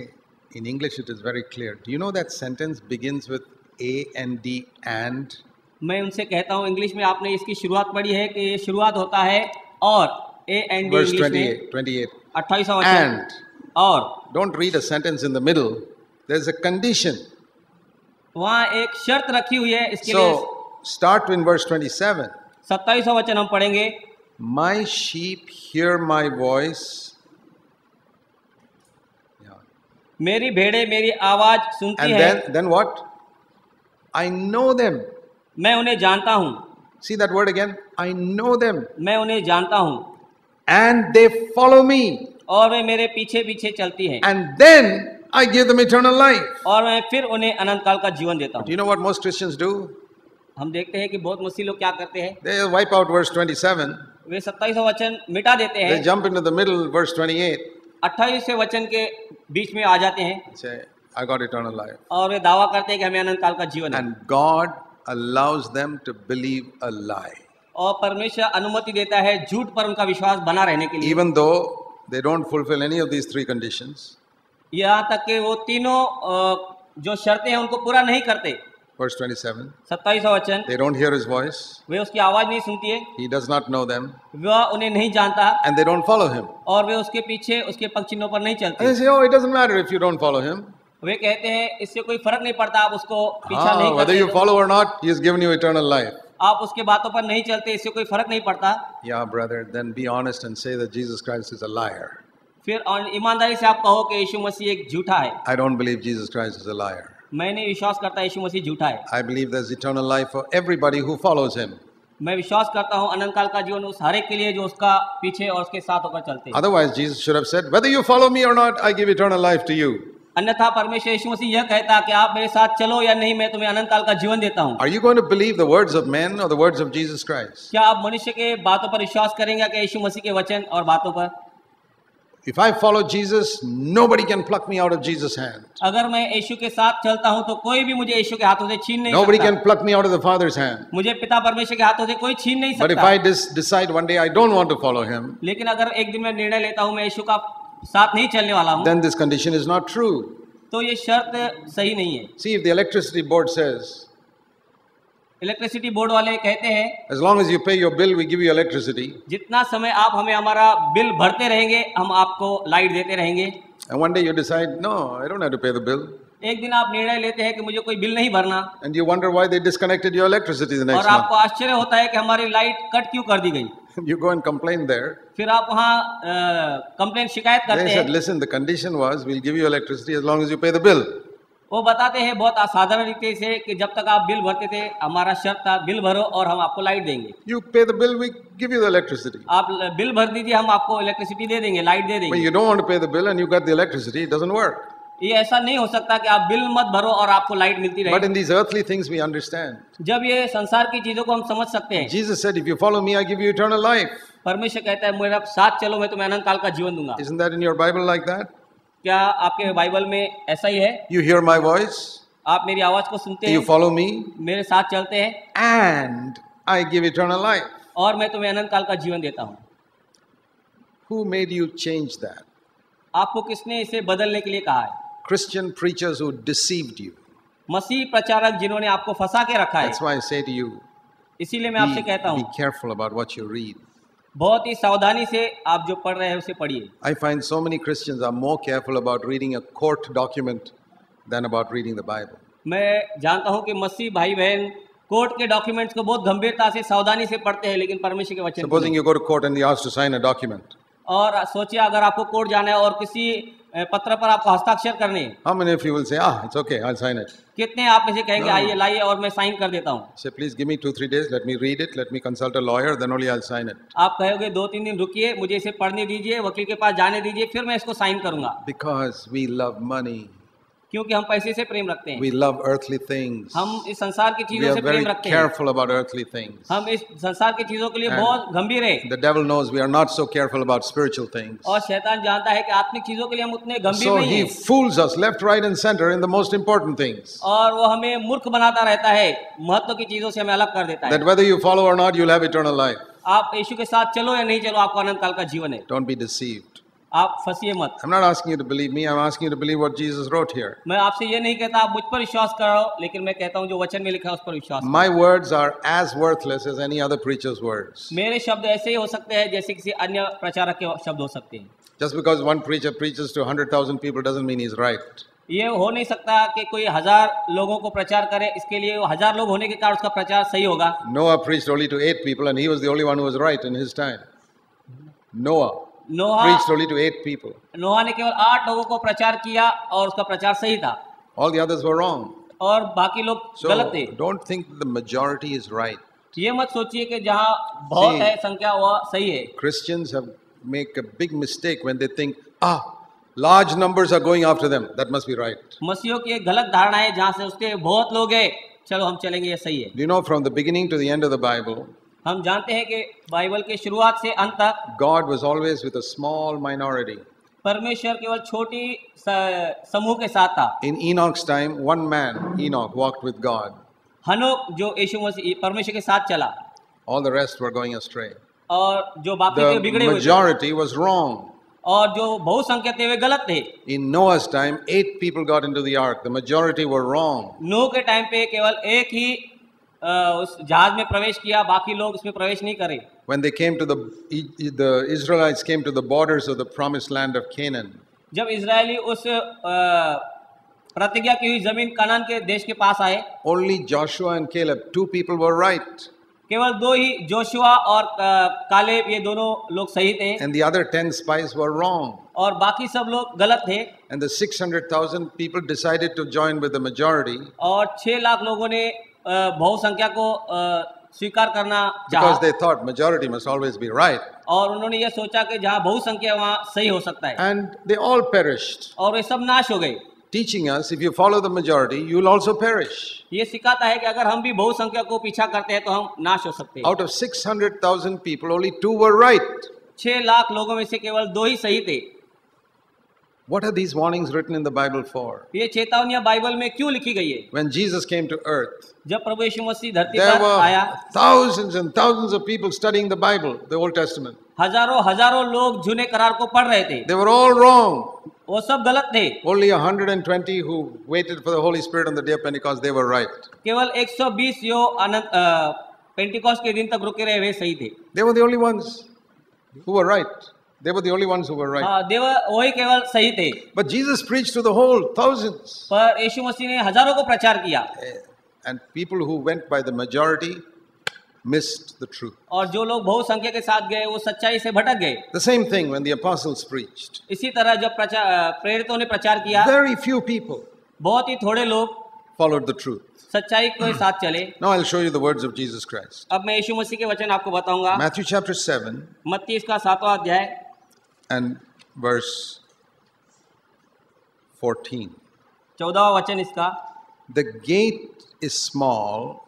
in English it is very clear. Do you know that sentence begins with A-N-D, and? मैं उनसे कहता हूँ इंग्लिश में आपने इसकी शुरुआत पढ़ी है कि ये शुरुआत होता है और A-N-D Verse इंग्लिश में 28. 28वां वचन, And. और Don't read a sentence in the middle. There's a condition. वहाँ एक शर्त रखी हुई है इसके लिए। So, start in verse 27. 27वां वचन हम पढ़ेंगे, My sheep hear my voice. Yeah. मेरी भेड़ें मेरी आवाज सुनती And है, then what? I know them. मैं उन्हें जानता हूँ। See that word again? I know them. मैं उन्हें जानता हूँ And they follow me. और वे मेरे पीछे पीछे चलती है And then I give them eternal life. और मैं फिर उन्हें अनंत काल का जीवन देता Do हूँ। you know what most Christians do? हम देखते हैं कि बहुत मसीह लोग क्या करते हैं, They wipe out verse 27. वे 27वां वचन मिटा देते They हैं, jump into the middle, verse 28. 28वें वचन के बीच में आ जाते हैं Say, I got eternal life. और वे दावा करते हैं कि हमें अनंत काल का जीवन है। And God allows them to believe a lie. और परमेश्वर अनुमति देता है झूठ पर उनका विश्वास बना रहने के लिए, Even though they don't fulfill any of these three conditions. यहाँ तक कि वो तीनों जो शर्तें हैं उनको पूरा नहीं करते। Verse 27. 27वां वचन, They don't hear his voice. वे उसकी आवाज नहीं सुनती है, He does not know them. वह उन्हें नहीं जानता And they don't follow him. और वे उसके पीछे उसके पग चिन्हों पर नहीं And they चलते। say, oh, it doesn't matter if you don't follow him. वे कहते हैं इससे कोई फर्क नहीं पड़ता, आप उसको पीछा नहीं Whether you करते, follow or not, he has given you eternal life. आप उसके बातों पर नहीं चलते, इससे कोई फर्क नहीं पड़ता। Yeah, brother, then be honest and say that Jesus Christ is a liar. फिर और ईमानदारी से आप कहो कि यीशु मसीह एक झूठा है। I don't believe Jesus Christ is a liar. मैं नहीं विश्वास करता यीशु मसीह झूठा है। I believe there's eternal life for everybody who follows him. मैं विश्वास करता हूँ अनंत काल का जीवन उस हर एक के लिए जो उसका पीछे और उसके साथ होकर चलते हैं। Otherwise, Jesus should have said, whether you follow me or not, I give eternal life to you. अन्यथा परमेश्वर यीशु मसीह यह कहता कि आप मेरे साथ चलो या नहीं, मैं तुम्हें अनंत काल का जीवन देता हूँ। Are you going to believe the words of men or the words of Jesus Christ? क्या आप मनुष्य के बातों पर विश्वास करेंगे कि यीशु मसीह के वचन और बातों पर? If I follow Jesus, nobody can pluck me out of Jesus' hand. अगर मैं यीशु के साथ चलता हूँ तो कोई भी मुझे यीशु के हाथों से छीन नहीं Nobody सकता। can pluck me out of the Father's hand. मुझे पिता परमेश्वर के हाथों से कोई छीन नहीं But if सकता। I decide one day I don't want to follow him, लेकिन अगर एक दिन मैं निर्णय लेता हूँ मैं यीशु का साथ नहीं चलने वाला हूँ, then this condition is not true. तो ये शर्त सही नहीं है। See, if the electricity board says, electricity board वाले कहते हैं as long as you pay your bill, we give you electricity. जितना समय आप हमें हमारा बिल भरते रहेंगे हम आपको लाइट देते रहेंगे। And one day you decide, no, I don't have to pay the bill. एक दिन आप निर्णय लेते हैं कि मुझे कोई बिल नहीं भरना, And you wonder why they disconnected your electricity the और next आपको month. आश्चर्य होता है कि हमारी लाइट कट क्यों कर दी गई। You go and complain there. फिर आप वहाँ कंप्लेन शिकायत They करते said, हैं। listen, the condition was, we'll give you electricity as long as you pay the bill. वो बताते हैं बहुत असाधारण रीति से कि जब तक आप बिल भरते थे हमारा शर्त था बिल भरो और हम आपको लाइट देंगे। You pay the bill, we give you the electricity. आप बिल भर दीजिए हम आपको इलेक्ट्रिसिटी दे देंगे, लाइट दे But देंगे। you don't want to pay the bill and you got the electricity, it doesn't work. ये ऐसा नहीं हो सकता कि आप बिल मत भरो और आपको लाइट मिलती But रहे। in these earthly things we understand. जब ये संसार की चीजों को हम समझ सकते हैं, Jesus said, if you follow me, I give you eternal life. परमेश्वर कहता है मेरा साथ चलो मैं तुम्हें अनंत काल का जीवन दूंगा। Isn't that in your Bible like that? क्या आपके बाइबल में ऐसा ही है? You hear my voice, आप मेरी आवाज को सुनते you हैं, follow me, मेरे साथ चलते हैं and I give eternal life. और मैं तुम्हें अनंत काल का जीवन देता हूँ। Who made you change that? आपको किसने इसे बदलने के लिए कहा है? Christian preachers who deceived you. मसीह प्रचारक जिन्होंने आपको फंसा के रखा है। That's why I say to you, इसीलिए मैं आपसे कहता be हूँ careful about what you read. बहुत ही सावधानी से आप जो पढ़ रहे हैं उसे पढ़िए। I find so many Christians are more careful about reading a court document than about reading the Bible. मैं जानता हूँ कि मसीह भाई बहन कोर्ट के डॉक्यूमेंट्स को बहुत गंभीरता से सावधानी से पढ़ते हैं, लेकिन परमेश्वर के वचन को Supposing नहीं। you go to court and you ask to sign a document. और सोचिए अगर आपको कोर्ट जाना है और किसी पत्र पर आपको हस्ताक्षर करने हैं, How many of you will say, it's okay, I'll sign it? कितने आप में से कहेंगे आइए लाइए और मैं साइन कर देता हूँ? Say, please give me 2-3 days, let me read it, let me consult a lawyer, then only I'll sign it. आप कहोगे 2-3 दिन रुकिए, मुझे इसे पढ़ने दीजिए, वकील के पास जाने दीजिए, फिर मैं इसको साइन करूंगा। Because we love money. क्योंकि हम पैसे से प्रेम रखते हैं, We love earthly things. हम इस संसार की We चीजों are से very प्रेम रखते हैं, careful about earthly things. हम इस संसार की चीजों के लिए And बहुत गंभीर है। The devil knows we are not so careful about spiritual things. और शैतान जानता है कि आत्मिक चीजों के लिए हम उतने गंभीर So नहीं he हैं, fools us left, right and center in the most important things. और वो हमें मूर्ख बनाता रहता है, महत्व की चीजों से हमें अलग कर देता है। That whether you follow or not, you'll have eternal life. आप यीशु के साथ चलो या नहीं चलो, आपको अनंत काल का जीवन है, Don't be deceived. आप फंसिए मत। I'm not asking you to believe me, I'm asking you to believe what Jesus wrote here. मैं आपसे ये नहीं कहता आप मुझ पर विश्वास करो, लेकिन मैं कहता हूँ जो वचन में लिखा है उस पर विश्वास करो। My words are as worthless as any other preacher's words. मेरे शब्द ऐसे ही हो सकते हैं जैसे किसी अन्य प्रचारक के शब्द हो सकते हैं। Just because one preacher preaches to 100,000 people doesn't mean he's right. ये हो नहीं सकता कि कोई 1000 लोगों को प्रचार करे, इसके लिए 1000 लोग होने के कारण उसका प्रचार सही होगा। Noah preached only to 8 people and he was the only one who was right in his time. Noah Noah preached only to 8 people. नोहा ने केवल 8 लोगों को प्रचार किया और उसका प्रचार सही था, All the others were wrong. और बाकी लोग So गलत थे। don't think the majority is right. ये मत सोचिए कि जहाँ बहुत See, है संख्या वह सही है। Christians have make a big mistake when they think, large numbers are going after them. That must be right. मसीहों की एक गलत धारणा है जहाँ से उसके बहुत लोग हैं, चलो हम चलेंगे, ये सही है। Do you know from the beginning to the end of the Bible, हम जानते हैं कि बाइबल के शुरुआत से अंत तक God was always with a small minority. परमेश्वर केवल छोटी समूह के साथ था। In Enoch's time, one man, Enoch, walked with God. हनोक जो यीशु मसीह परमेश्वर के साथ चला, All the rest were going astray. और जो बाकी थे The बिगड़े हुए थे, majority was wrong. और जो बहुसंख्यक थे वे गलत थे। In Noah's time, 8 people got into the ark. The majority were wrong. नूह के टाइम पे केवल एक ही उस जहाज में प्रवेश किया, बाकी लोग उसमें प्रवेश नहीं करे। When they came to the Israelites came to the borders of the promised land of Canaan, जब इजरायली उस प्रतिज्ञा की हुई जमीन कनान के देश के पास आए, only Joshua and Caleb, 2 people were right. केवल 2 ही, जोशुआ और कालेब, ये दोनों लोग सही थे, And the other 10 spies were wrong. और बाकी सब लोग गलत थे। And the 600,000 people decided to join with the majority और 6 लाख लोगों ने बहुसंख्या को स्वीकार करना because चाहा, they thought majority must always be right. और उन्होंने ये सोचा कि जहाँ बहुसंख्या वहाँ सही हो सकता है, And they all perished. और वे सब नाश हो गए। Teaching us, if you follow the majority, you will also perish. ये सिखाता है कि अगर हम भी बहुसंख्या को पीछा करते हैं तो हम नाश हो सकते हैं। Out of 600,000 people, only 2 were right. 6 lakh लोगों में से केवल 2 ही सही थे। What are these warnings written in the Bible for? ये चेतावनियां बाइबल में क्यों लिखी गई है? When Jesus came to earth, जब प्रभु यीशु मसीह धरती there पर आया, were thousands and thousands of people studying the Bible, the Old Testament. हजारों हजारों लोग जूने करार को पढ़ रहे थे, They were all wrong. वो सब गलत थे। Only 120 who waited for the Holy Spirit on the day of Pentecost, they were right. केवल 120 जो पेंटिकॉस्ट के दिन तक रुके रहे वे सही थे। They were the only ones who were right. They were the only ones who were right. हाँ, वही केवल सही थे। But Jesus preached to the whole, thousands. पर यीशु मसीह ने हजारों को प्रचार किया, And people who went by the majority missed the truth. और जो लोग बहुसंख्या के साथ गए वो सच्चाई से भटक गए। The same thing when the apostles preached. इसी तरह जब प्रेरितों ने प्रचार किया, Very few people बहुत ही थोड़े लोग followed the truth. सच्चाई के साथ चले। Now I'll show you the words of Jesus Christ. अब मैं यीशु मसीह के वचन आपको बताऊंगा। Matthew chapter 7 मत्ती इसका 7वां अध्याय and verse 14. 14वां वचन इसका, The gate is small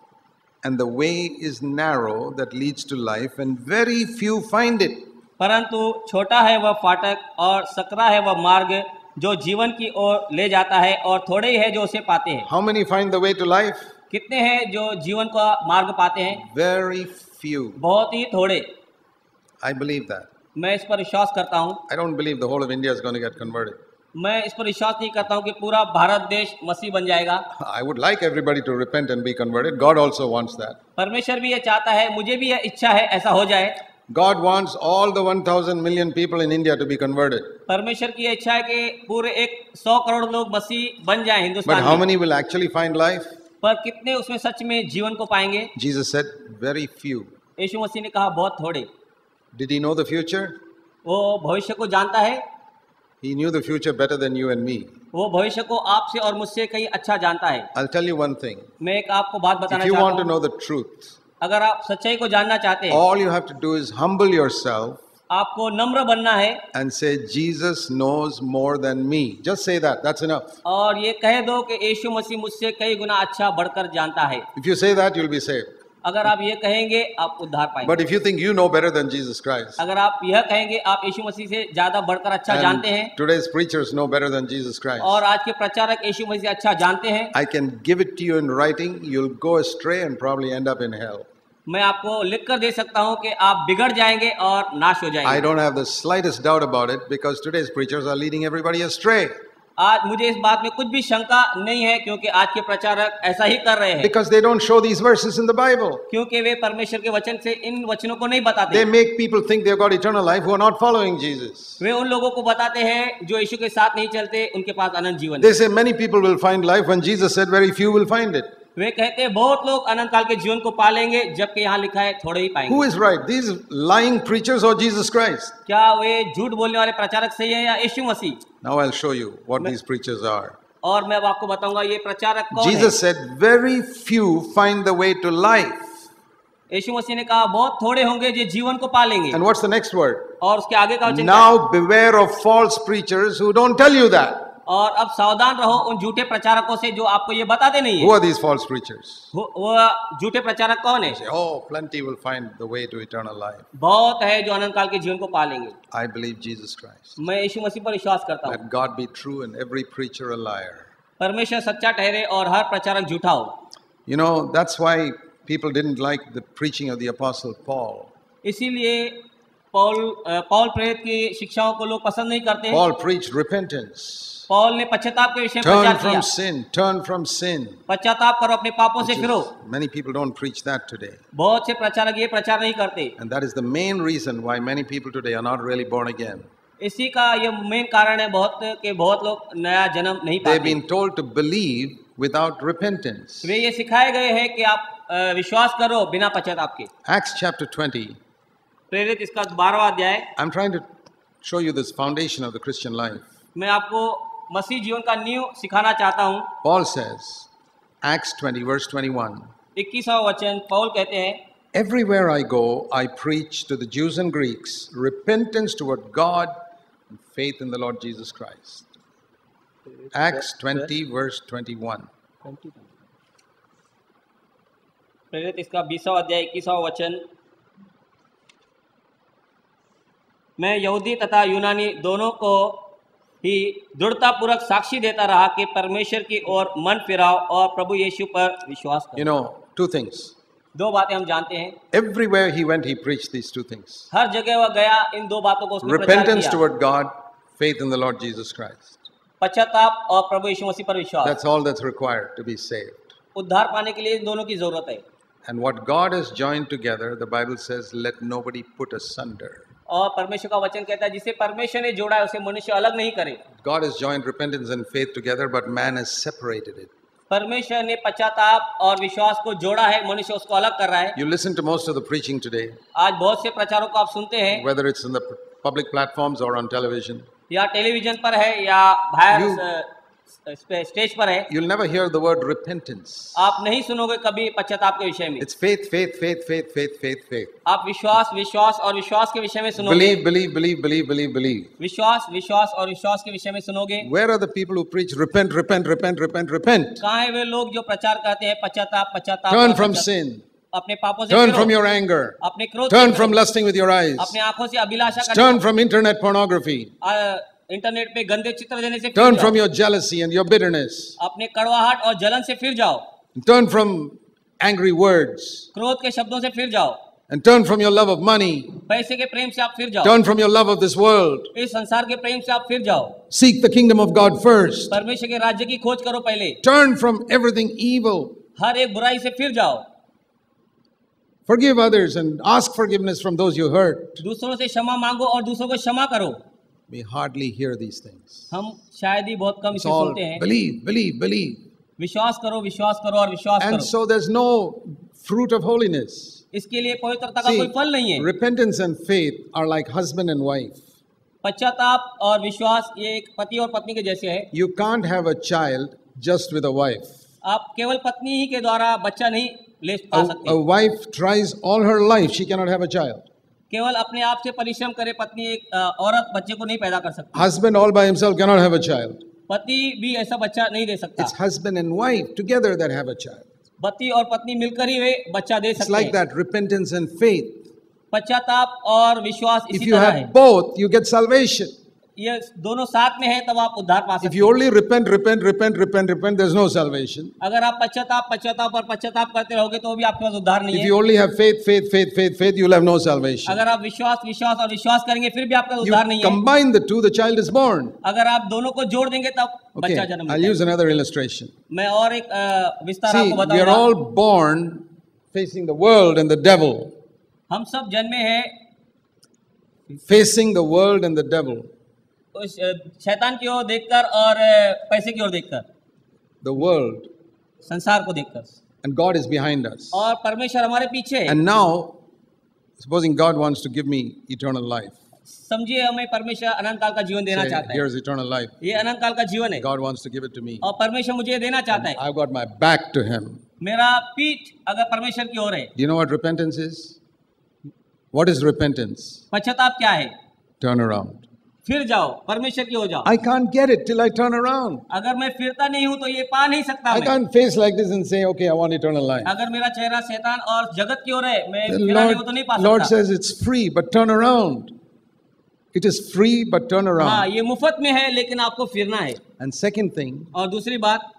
and the way is narrow that leads to life, and very few find it. परंतु छोटा है वह फाटक और सकरा है वह मार्ग जो जीवन की ओर ले जाता है, और थोड़े ही है जो उसे पाते हैं। How many find the way to life? कितने हैं जो जीवन का मार्ग पाते हैं? Very few. बहुत ही थोड़े। I believe that. मैं इस पर विश्वास करता हूँ। I don't believe the whole of India is going to get converted. मैं इस पर विश्वास नहीं करता हूँ कि पूरा भारत देश मसीह बन जाएगा। I would like everybody to repent and be converted. God also wants that. परमेश्वर भी ये चाहता है, मुझे भी यह इच्छा है ऐसा हो जाए। God wants all the 1,000 million people in India to be converted. परमेश्वर की इच्छा है कि पूरे 100 करोड़ लोग मसीह बन जाएं But हिंदुस्तान how में। many will actually find life? पर कितने उसमें सच में जीवन को पाएंगे? Jesus said, very few. यीशु मसीह ने कहा बहुत थोड़े। Did he know the future? वो भविष्य को जानता है। He knew the future better than you and me. वो भविष्य को आपसे और मुझसे कहीं अच्छा जानता है। I'll tell you one thing. मैं एक आपको बात बताना If you चाहता want to हूँ। know the truth, अगर आप सच्चाई को जानना चाहते हैं, all you have to do is humble yourself आपको नम्र बनना है and say, Jesus knows more than me. Just say that. That's enough. और ये कह दो कि यीशु मसीह मुझसे कई गुना अच्छा बढ़कर जानता है। If you say that, you'll be saved. अगर आप ये कहेंगे आप उद्धार पाएंगे। But if you think you know better than Jesus Christ, अगर आप यह कहेंगे आप यीशु मसीह से ज्यादा बढ़कर अच्छा जानते हैं, and today's preachers know better than Jesus Christ, और आज के प्रचारक यीशु मसीह से अच्छा जानते हैं, I can give it to you in writing. You'll go astray and probably end up in hell. मैं आपको लिख कर दे सकता हूँ कि आप बिगड़ जाएंगे और नाश हो I जाएंगे। don't have the slightest doubt about it because today's preachers are leading everybody astray. आज मुझे इस बात में कुछ भी शंका नहीं है, क्योंकि आज के प्रचारक ऐसा ही कर रहे हैं, Because they don't show these verses in the Bible. क्योंकि वे परमेश्वर के वचन से इन वचनों को नहीं बताते। They make people think they've got eternal life who are not following Jesus. वे उन लोगों को बताते हैं जो यीशु के साथ नहीं चलते, उनके पास अनंत जीवन है। They say many people will find life when Jesus said very few will find it. वे कहते हैं बहुत लोग अनंत काल के जीवन को पालेंगे, जबकि यहाँ लिखा है थोड़े ही पाएंगे। Who is right? These lying preachers or Jesus Christ? क्या वे झूठ बोलने वाले प्रचारक सही है या यीशु मसीह? Now I'll show you what these preachers are. और मैं अब आपको बताऊंगा ये प्रचारक कौन है। Jesus said, very few find the way to life. यीशु मसीह ने कहा बहुत थोड़े होंगे जो जीवन को पालेंगे। And what's the next word? और उसके आगे का वचन क्या है? Now beware of false preachers who don't tell you that. और अब सावधान रहो उन झूठे प्रचारकों से जो आपको ये बताते नहीं Who है। are these false preachers? वो झूठे प्रचारक कौन है? Say, oh, plenty will find the way to eternal life. बहुत है जो अनंत काल के जीवन को पालेंगे। I believe Jesus Christ. मैं यीशु मसीह पर विश्वास करता हूँ। Let God be true and every preacher a liar. परमेश्वर सच्चा ठहरे और हर प्रचारक झूठा हो। You know, that's why people didn't like the preaching of the Apostle Paul. इसीलिए पौल प्रेरित की शिक्षाओं को लोग पसंद नहीं करते। Paul preached repentance. पौल ने पश्चाताप के विषय में प्रचार Turn किया। from sin, turn from sin. पश्चाताप करो, अपने पापों से फिरो। Many people don't preach that today. बहुत से प्रचारक ये प्रचार नहीं करते। And that is the main reason why many people today are not really born again. इसी का ये मेन कारण है बहुत लोग नया जन्म नहीं They've पाते। been told to believe without repentance. वे ये सिखाए गए हैं कि आप विश्वास करो बिना पश्चाताप के। Acts chapter 20. प्रेरित इसका 12वां अध्याय। I'm trying to show you this foundation of the Christian life. मैं आपको मसीह जीवन का नींव सिखाना चाहता हूँ। Paul says, Acts 20 verse 21. 21वां वचन पौल कहते हैं, Everywhere I go, I preach to the Jews and Greeks repentance toward God and faith in the Lord Jesus Christ. Acts 20 verse 21. प्रेरित इसका 20वां अध्याय 21वां वचन। मैं यहूदी तथा यूनानी दोनों को ही दृढ़तापूर्वक साक्षी देता रहा कि परमेश्वर की ओर मन फिराओ और प्रभु यीशु पर विश्वास करो। You know, two things. दो बातें हम जानते हैं। Everywhere he went, he preached these two things. हर जगह वह गया, इन दो बातों को उसने प्रचार Repentance किया। toward God, faith in the Lord Jesus Christ. पश्चाताप और प्रभु यीशु मसीह पर विश्वास। That's all that's required to be saved. उद्धार पाने के लिए इन दोनों की जरूरत है। And what God has joined together, the Bible says, let nobody put asunder. और परमेश्वर का वचन कहता है जिसे परमेश्वर ने जोड़ा है उसे मनुष्य अलग नहीं करे। God has joined repentance and faith together, but man has separated it. परमेश्वर ने पश्चाताप और विश्वास को जोड़ा है, मनुष्य उसको अलग कर रहा है। You listen to most of the preaching today, आज बहुत से प्रचारों को आप सुनते हैं, whether it's in the public platforms or on television. या टेलीविजन पर है या बाहर स्टेज पर है। You'll never hear the word repentance. आप नहीं सुनोगे कभी पश्चाताप के विषय में। It's faith, faith, faith, faith, faith, faith, faith. आप विश्वास विश्वास और विश्वास के विषय में सुनोगे। Believe, believe, believe, believe, believe, believe. विश्वास विश्वास और विश्वास के विषय में सुनोगे। Where are the people who preach repent, repent, repent, repent, repent? कहाँ है वे लोग जो प्रचार करते हैं पश्चाताप पश्चाताप? Turn from sin. अपने पापों से Turn फिरो। from your anger. अपने क्रोध Turn से from फिरो। lusting with your eyes. अपने आंखों से अभिलाषा Turn from internet pornography. Internet पे गंदे चित्र देने से फिर Turn जाओ। from your jealousy and your bitterness. अपने कड़वाहट और जलन से फिर जाओ। Turn from angry words. क्रोध के शब्दों से फिर जाओ। And turn from your love of money. पैसे के प्रेम से आप फिर जाओ। Turn from your love of this world. इस संसार के प्रेम से आप फिर जाओ। Seek the kingdom of God first. परमेश्वर के राज्य की खोज करो पहले। Turn from everything evil. हर एक बुराई से फिर जाओ। Forgive others and ask forgiveness from those you hurt. दूसरों से क्षमा मांगो और दूसरों को क्षमा करो। We hardly hear these things. हम शायद ही बहुत कम It's इसे all सुनते हैं। believe, believe, believe. विश्वास करो, विश्वास करो और विश्वास And करो। so there's no fruit of holiness. इसके लिए पवित्रता का See, कोई फल नहीं है। repentance and faith are like husband and wife. पश्चाताप और विश्वास ये एक पति और पत्नी के जैसे है। You can't have a child just with a wife. आप केवल पत्नी ही के द्वारा बच्चा नहीं ले पा A सकते। wife tries all her life, she cannot have a child. केवल अपने आप से परिश्रम करे पत्नी एक औरत बच्चे को नहीं पैदा कर सकती। Husband all by himself cannot have a child. पति भी ऐसा बच्चा नहीं दे सकता। It's husband and wife together that have a child. पति और पत्नी मिलकर ही वे बच्चा दे It's सकते like हैं। that, repentance and faith. पश्चाताप और विश्वास If इसी you तरह है। have both, you get salvation. ये दोनों साथ में है तब आप उद्धार पा If सकते you हैं। only repent, there's no salvation. अगर आप पश्चाताप और पश्चाताप करते रहोगे तो भी आपके पास उद्धार नहीं If है। you only have faith, you'll have no salvation. अगर आप विश्वास और विश्वास करेंगे फिर भी आपका You उद्धार नहीं है। combine the two, the child is born. अगर आप दोनों को जोड़ देंगे तब Okay, बच्चा जन्म I'll लेता use another illustration. है। मैं और एक विस्तार See, आपको we are बताऊंगा। all born facing the world and the devil. हम सब जन्मे हैं Facing the world and the devil. उस शैतान की ओर देखकर और पैसे की ओर देखकर, The world. संसार को देखकर, And God is behind us. और परमेश्वर हमारे पीछे है। And now, supposing God wants to give me eternal life. समझिए हमें परमेश्वर अनंत काल का जीवन देना Say, चाहता है। here's eternal life. ये अनंत काल का जीवन है God wants to give it to me. और परमेश्वर मुझे ये देना चाहता है। I've got my back to Him. मेरा पीठ अगर परमेश्वर की ओर है। Do you know what repentance is? What is repentance? पश्चाताप क्या है? Turn around. फिर जाओ, परमेश्वर की ओर जाओ। I can't get it till I turn around. अगर मैं फिरता नहीं हूँ तो ये पा नहीं सकता I मैं। can't face like this and say, okay, I want eternal life. अगर मेरा चेहरा शैतान और जगत की ओर है, मैं The फिरा नहीं हूँ तो नहीं पा Lord सकता। says it's free, but turn around. It is free, but turn हाँ, around. ये मुफ्त में है लेकिन आपको फिरना है। And second thing, और दूसरी बात,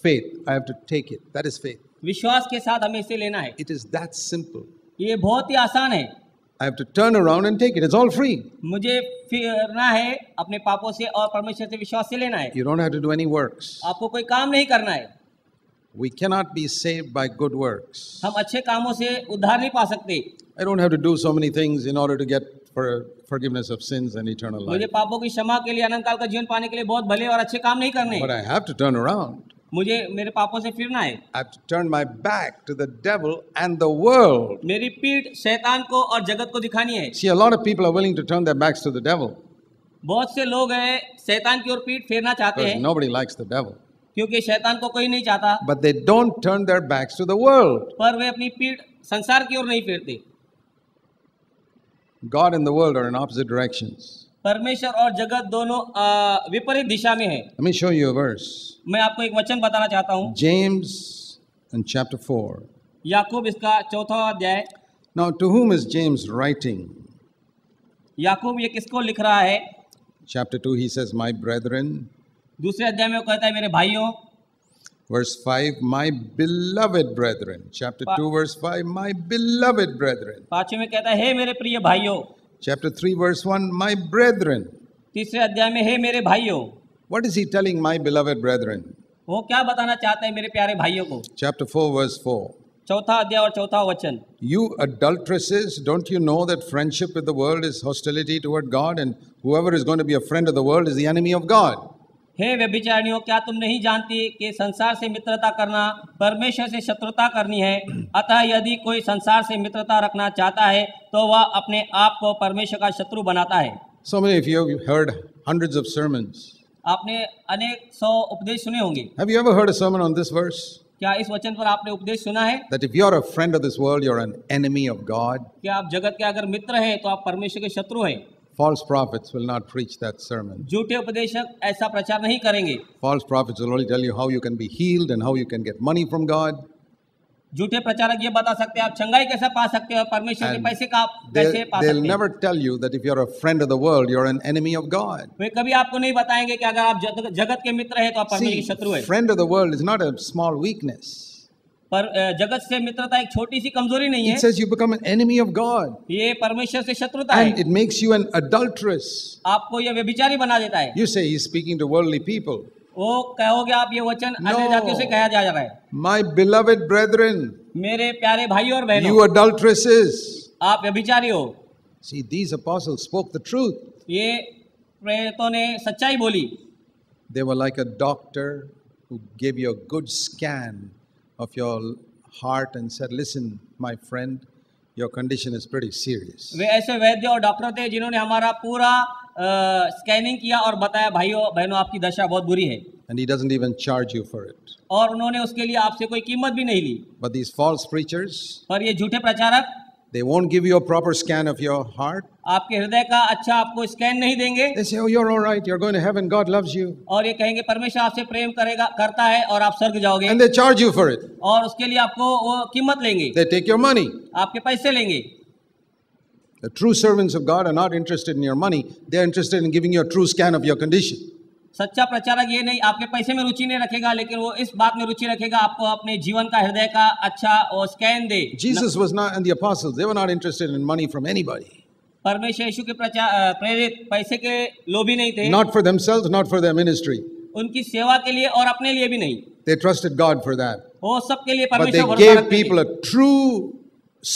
faith. I have to take it. That is faith. विश्वास के साथ हमें इसे लेना है। It is that simple. ये बहुत ही आसान है। I have to turn around and take it. It's all free. मुझे फिरना है अपने पापों से और परमेश्वर से विश्वास से लेना है। You don't have to do any works. आपको कोई काम नहीं करना है। We cannot be saved by good works. हम अच्छे कामों से उद्धार नहीं पा सकते। I don't have to do so many things in order to get forgiveness of sins and eternal मुझे life. पापों की क्षमा के लिए अनंत काल का जीवन पाने के लिए बहुत भले और अच्छे काम नहीं करने। But I have to turn around. मुझे मेरे पापों से फिरना है। I have to turn my back to the devil and the world. मेरी पीठ शैतान को और जगत को दिखानी है। See, a lot of people are willing to turn their backs to the devil. बहुत से लोग हैं शैतान की ओर पीठ फेरना चाहते Because हैं nobody likes the devil. क्योंकि शैतान को कोई नहीं चाहता, But they don't turn their backs to the world. पर वे अपनी पीठ संसार की ओर नहीं फेरते। God and the world are in opposite directions. परमेश्वर और जगत दोनों विपरीत दिशा में है। Let me show you a verse. मैं आपको एक वचन बताना चाहता हूँ। James in chapter 4. याकूब इसका 4वां अध्याय। Now, to whom is James writing? याकूब ये किसको लिख रहा है? Chapter 2, he says, my brethren. दूसरे अध्याय में वो कहता है मेरे भाइयों। Verse 5, my beloved brethren. Chapter 2, verse 5, my beloved brethren. 5वें में कहता है हे मेरे प्रिय भाइयों। Chapter 3, verse 1, my brethren. तीसरे अध्याय में हे मेरे भाइयों। What is he telling my beloved brethren? वो क्या बताना चाहता है मेरे प्यारे भाइयों को? Chapter 4, verse 4. 4वां अध्याय और 4वां वचन। You adulteresses, don't you know that friendship with the world is hostility toward God, and whoever is going to be a friend of the world is the enemy of God? हे व्यभिचारिणियों, क्या तुम नहीं जानती कि संसार से मित्रता करना परमेश्वर से शत्रुता करनी है? अतः यदि कोई संसार से मित्रता रखना चाहता है तो वह अपने आप को परमेश्वर का शत्रु बनाता है। So many of you have heard hundreds of sermons. आपने अनेक 100 उपदेश सुने होंगे। Have you ever heard a sermon on this verse? क्या इस वचन पर आपने उपदेश सुना है That if you're a friend of this world, you're an enemy of God? कि आप जगत के अगर मित्र हैं तो आप परमेश्वर के शत्रु हैं? False prophets will not preach that sermon. झूठे उपदेशक ऐसा प्रचार नहीं करेंगे। False prophets will only tell you how you can be healed and how you can get money from God. झूठे प्रचारक ये बता सकते हैं आप चंगाई कैसे पा सकते हो, परमेश्वर के And पैसे का कैसे पा They'll सकते हैं। never tell you that if you're a friend of the world, you're an enemy of God. वे कभी आपको नहीं बताएंगे कि अगर आप जगत के मित्र हैं तो आप परमेश्वर के See, शत्रु हैं। friend of the world is not a small weakness. पर जगत से मित्रता एक छोटी सी कमजोरी नहीं It है, says you become an enemy of God. ये परमेश्वर से शत्रुता And है। it makes you an adulteress. आपको ये व्यभिचारी बना देता है। You say he's speaking to worldly people. वो कहोगे आप ये वचन अन्य जातियों से कहा जा रहा है। My beloved brethren, मेरे प्यारे भाइयों और you बहनों, adulteresses. आप व्यभिचारी हो। See, these apostles spoke the truth. ये प्रेरितों ने सच्चाई बोली। They were like a doctor who gave you a good scan of your heart and said, "Listen, my friend, your condition is pretty serious." वे ऐसे वैद्य और डॉक्टर थे जिन्होंने हमारा पूरा स्कैनिंग किया और बताया, भाइयों बहनों आपकी दशा बहुत बुरी है, And he doesn't even charge you for it. और उन्होंने उसके लिए आपसे कोई कीमत भी नहीं ली। But these false preachers, पर ये झूठे प्रचारक they won't give you a proper scan of your heart. आपके हृदय का अच्छा आपको स्कैन नहीं देंगे, They say, "Oh, you're all right. You're going to heaven. God loves you." और ये कहेंगे परमेश्वर आपसे प्रेम करता है और आप स्वर्ग जाओगे, And they charge you for it. और उसके लिए आपको वो कीमत लेंगे, They take your money. आपके पैसे लेंगे। The true servants of God are not interested in your money. They're interested in giving you a true scan of your condition. सच्चा प्रचारक ये नहीं आपके पैसे में रुचि नहीं रखेगा, लेकिन वो इस बात में रुचि रखेगा आपको अपने जीवन का हृदय का अच्छा वो scan they. Jesus was not, and the apostles, they were not interested in money from anybody. परमेश्वर यीशु के प्रेरित पैसे के लोभी नहीं थे, Not for themselves, not for their ministry. उनकी सेवा के लिए और अपने लिए भी नहीं, They trusted God for that. वो सबके लिए But they परमेश्वर भरोसा gave रखते थे। people a true